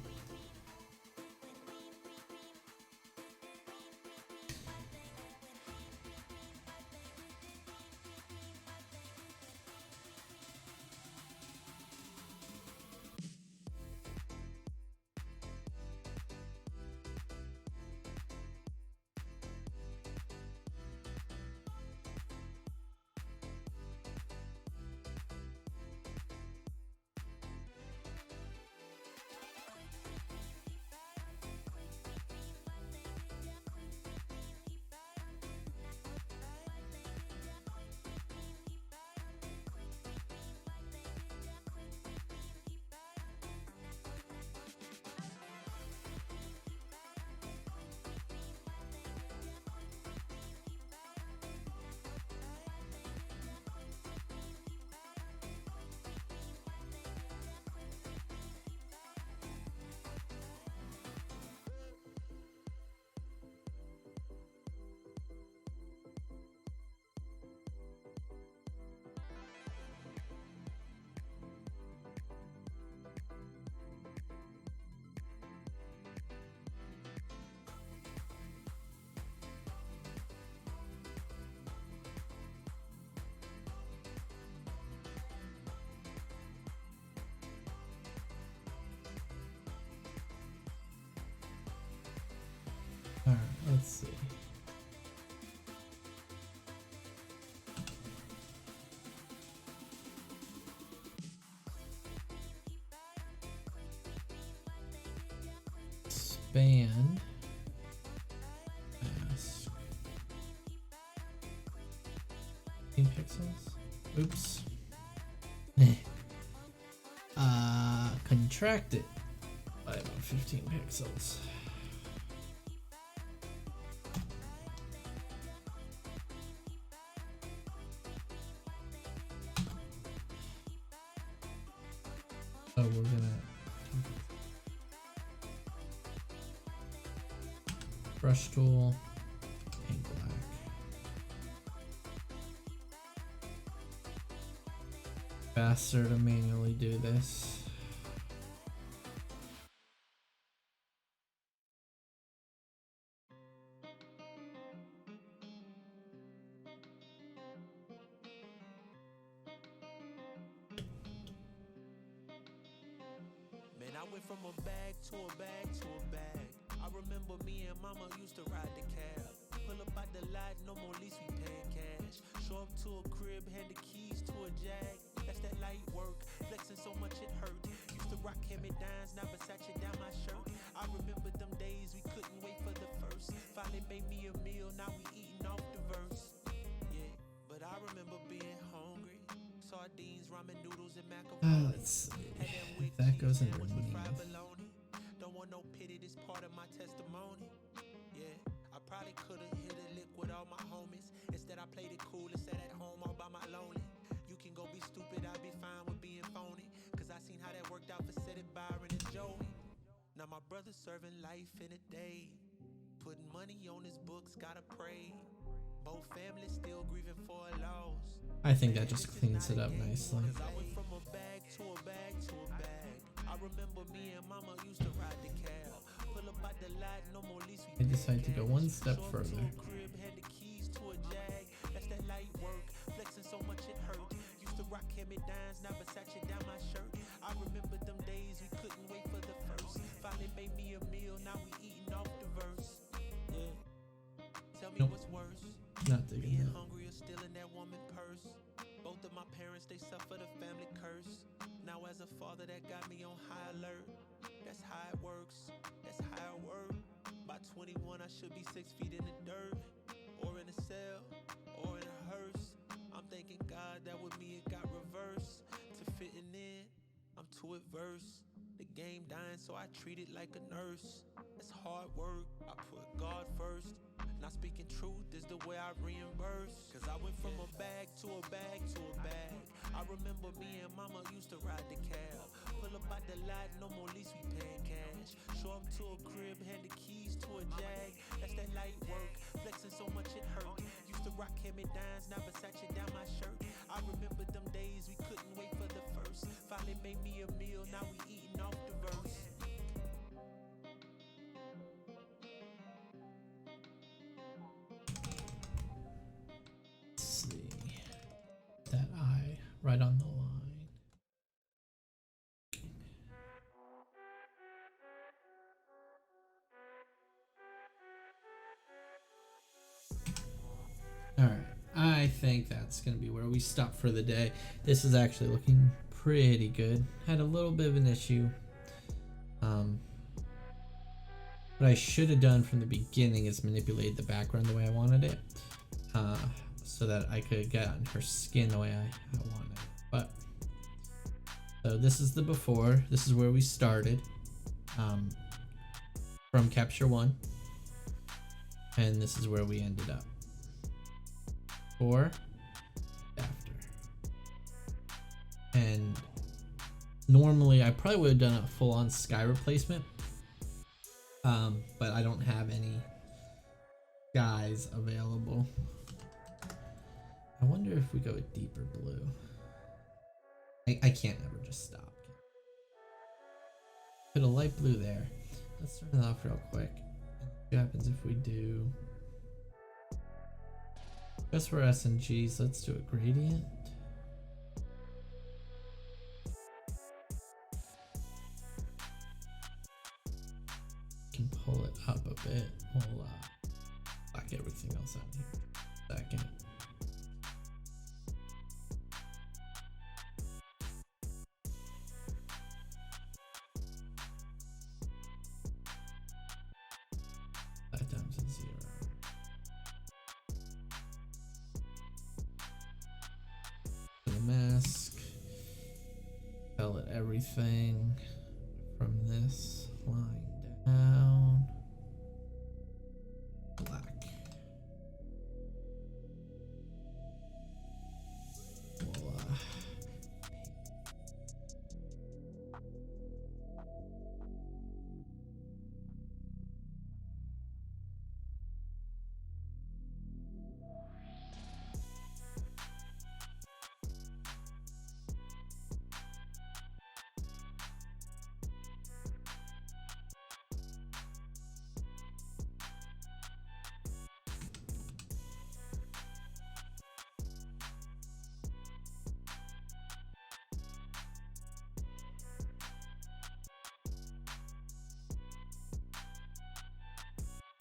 Let's see. Expand. Mask. 15 pixels. Oops. Contract it by about 15 pixels. So we're gonna brush tool and black. Faster to manually do this. Man, I went from a bag to a bag to a bag. I remember me and mama used to ride the cab. Pull up out the lot, no more lease, we paying cash. Show up to a crib, hand the keys to a Jag. That's that light work, flexing so much it hurt. Used to rock Hand-Me-Downs, now Versace down my shirt. I remember them days we couldn't wait for the first. Finally made me a meal, now we eating off the verse. Yeah, but I remember being hungry. Sardines, ramen noodles, and macaroni. Let's see. That goes into Sandwich with fried underneath. bologna. Don't want no pity, this part of my testimony. Yeah, I probably could've hit a lick with all my homies. Instead I played it cool and sat at home all by my lonely. You can go be stupid, I'll be fine with being phony. Cause I seen how that worked out for Seth, Byron, and Joey. Now my brother's serving life in a day. Putting money on his books, gotta pray. Both families still grieving for a loss. I think that just cleans it up nicely. Cause I went from a bag to a bag to a bag. I remember me and mama used to ride the cab. Pull up out the lot, no more lease, we I decided to go one step Show up further. to a crib, hand the keys to a Jag. That's that light work, flexing so much it hurt. Used to rock Hand-Me-Downs, now Versace down my shirt. I remember them days we couldn't wait for the first. Finally made me a meal, now we eating off the verse. Yeah. Tell me Nope. what's worse. Not digging Being that. hungry or stealing that woman purse. Both of my parents, they suffer the family curse. Now as a father, that got me on high alert. That's how it works, that's how it works. By 21, I should be 6 feet in the dirt. Or in a cell, or in a hearse. I'm thanking God that with me it got reversed. To fitting in, I'm too adverse. The game dying, so I treat it like a nurse. It's hard work, I put God first. Not speaking truth is the way I reimburse. Cause I went from a bag to a bag to a bag. I remember me and mama used to ride the cab. Pull up out the lot, no more lease, we paying cash. Show up to a crib, hand the keys to a Jag. That's that light work, flexing so much it hurt. Used to rock Hand-Me-Downs, now Versace down my shirt. I remember them days we couldn't wait for the first. Finally made me a meal, now we eating off the verse. Let's see. That eye right on the line. Alright, I think that's going to be where we stop for the day. This is actually looking pretty good. Had a little bit of an issue. What I should have done from the beginning is manipulate the background the way I wanted it. So that I could get on her skin the way I wanted. But, so this is the before. This is where we started. From Capture 1. And this is where we ended up. Before, after. And normally I probably would have done a full-on sky replacement. But I don't have any skies available. I wonder if we go with deeper blue. I can't ever just stop. Put a light blue there. Let's turn it off real quick. What happens if we do just for S and Gs? Let's do a gradient. Can pull it up a bit. We'll knock everything else out here. Second. That times is 0. The mask. Pellet everything from this line down. Black. Voila.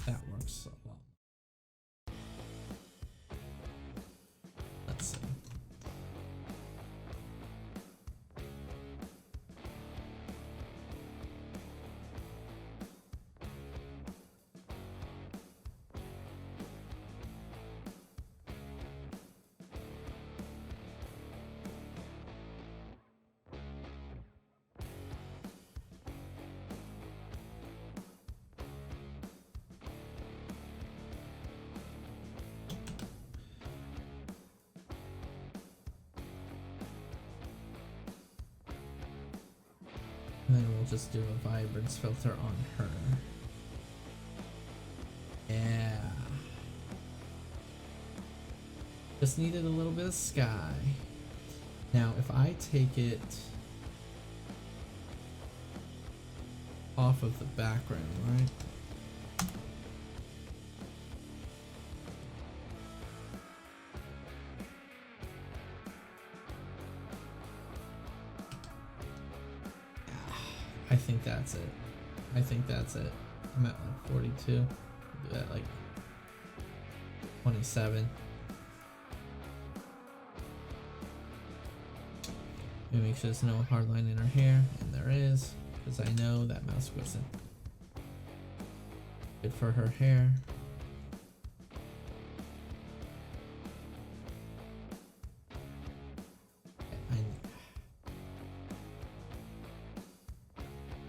That works a lot. Let's see. And then we'll just do a vibrance filter on her. Yeah. Just needed a little bit of sky. Now, if I take it off of the background, right? I think that's it. I think that's it. I'm at like 42. Do that like 27. Maybe make sure there's no hard line in her hair, and there is, because I know that mouse wasn't good for her hair.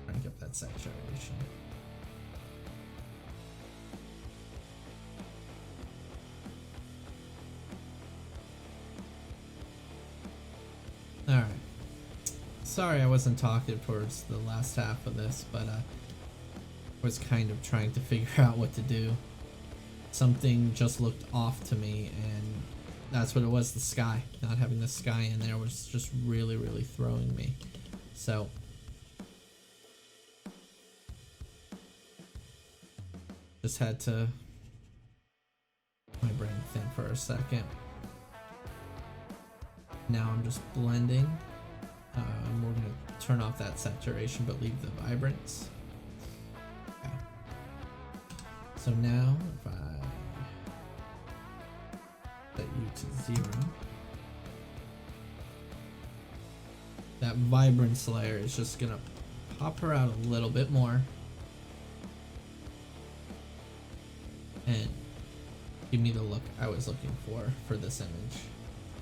Crank up that saturation. Alright. Sorry I wasn't talkative towards the last half of this, but was kind of trying to figure out what to do. Something just looked off to me, and that's what it was. The sky. Not having the sky in there was just really, really throwing me. So just had to my brain think for a second. Now I'm just blending. We're gonna turn off that saturation but leave the vibrance. Okay. So now if I set you to 0, that vibrance layer is just gonna pop her out a little bit more and give me the look I was looking for this image.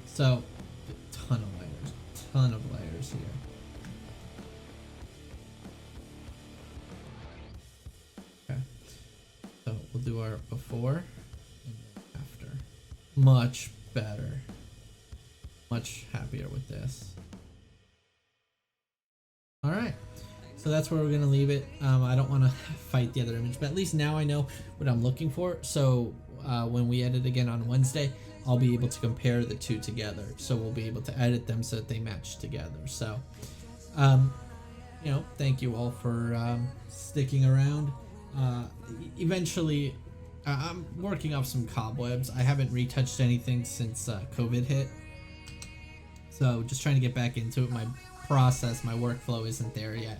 So a ton of layers here. Okay, so we'll do our before and after. Much better. Much happier with this. Alright, so that's where we're gonna leave it. I don't want to fight the other image, but at least now I know what I'm looking for. So when we edit again on Wednesday, I'll be able to compare the two together. So we'll be able to edit them so that they match together. So, you know, thank you all for sticking around. Eventually, I'm working off some cobwebs. I haven't retouched anything since COVID hit. So just trying to get back into it. My process, my workflow isn't there yet.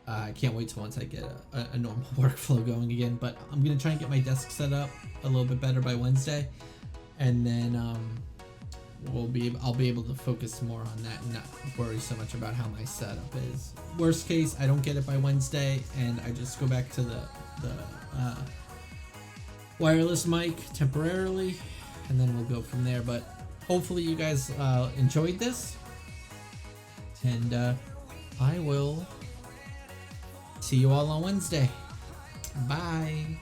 I can't wait till once I get a normal workflow going again. But I'm gonna try and get my desk set up a little bit better by Wednesday, and then I'll be able to focus more on that and not worry so much about how my setup is. Worst case, I don't get it by Wednesday, and I just go back to the wireless mic temporarily, and then we'll go from there. But hopefully you guys enjoyed this, and I will see you all on Wednesday. Bye.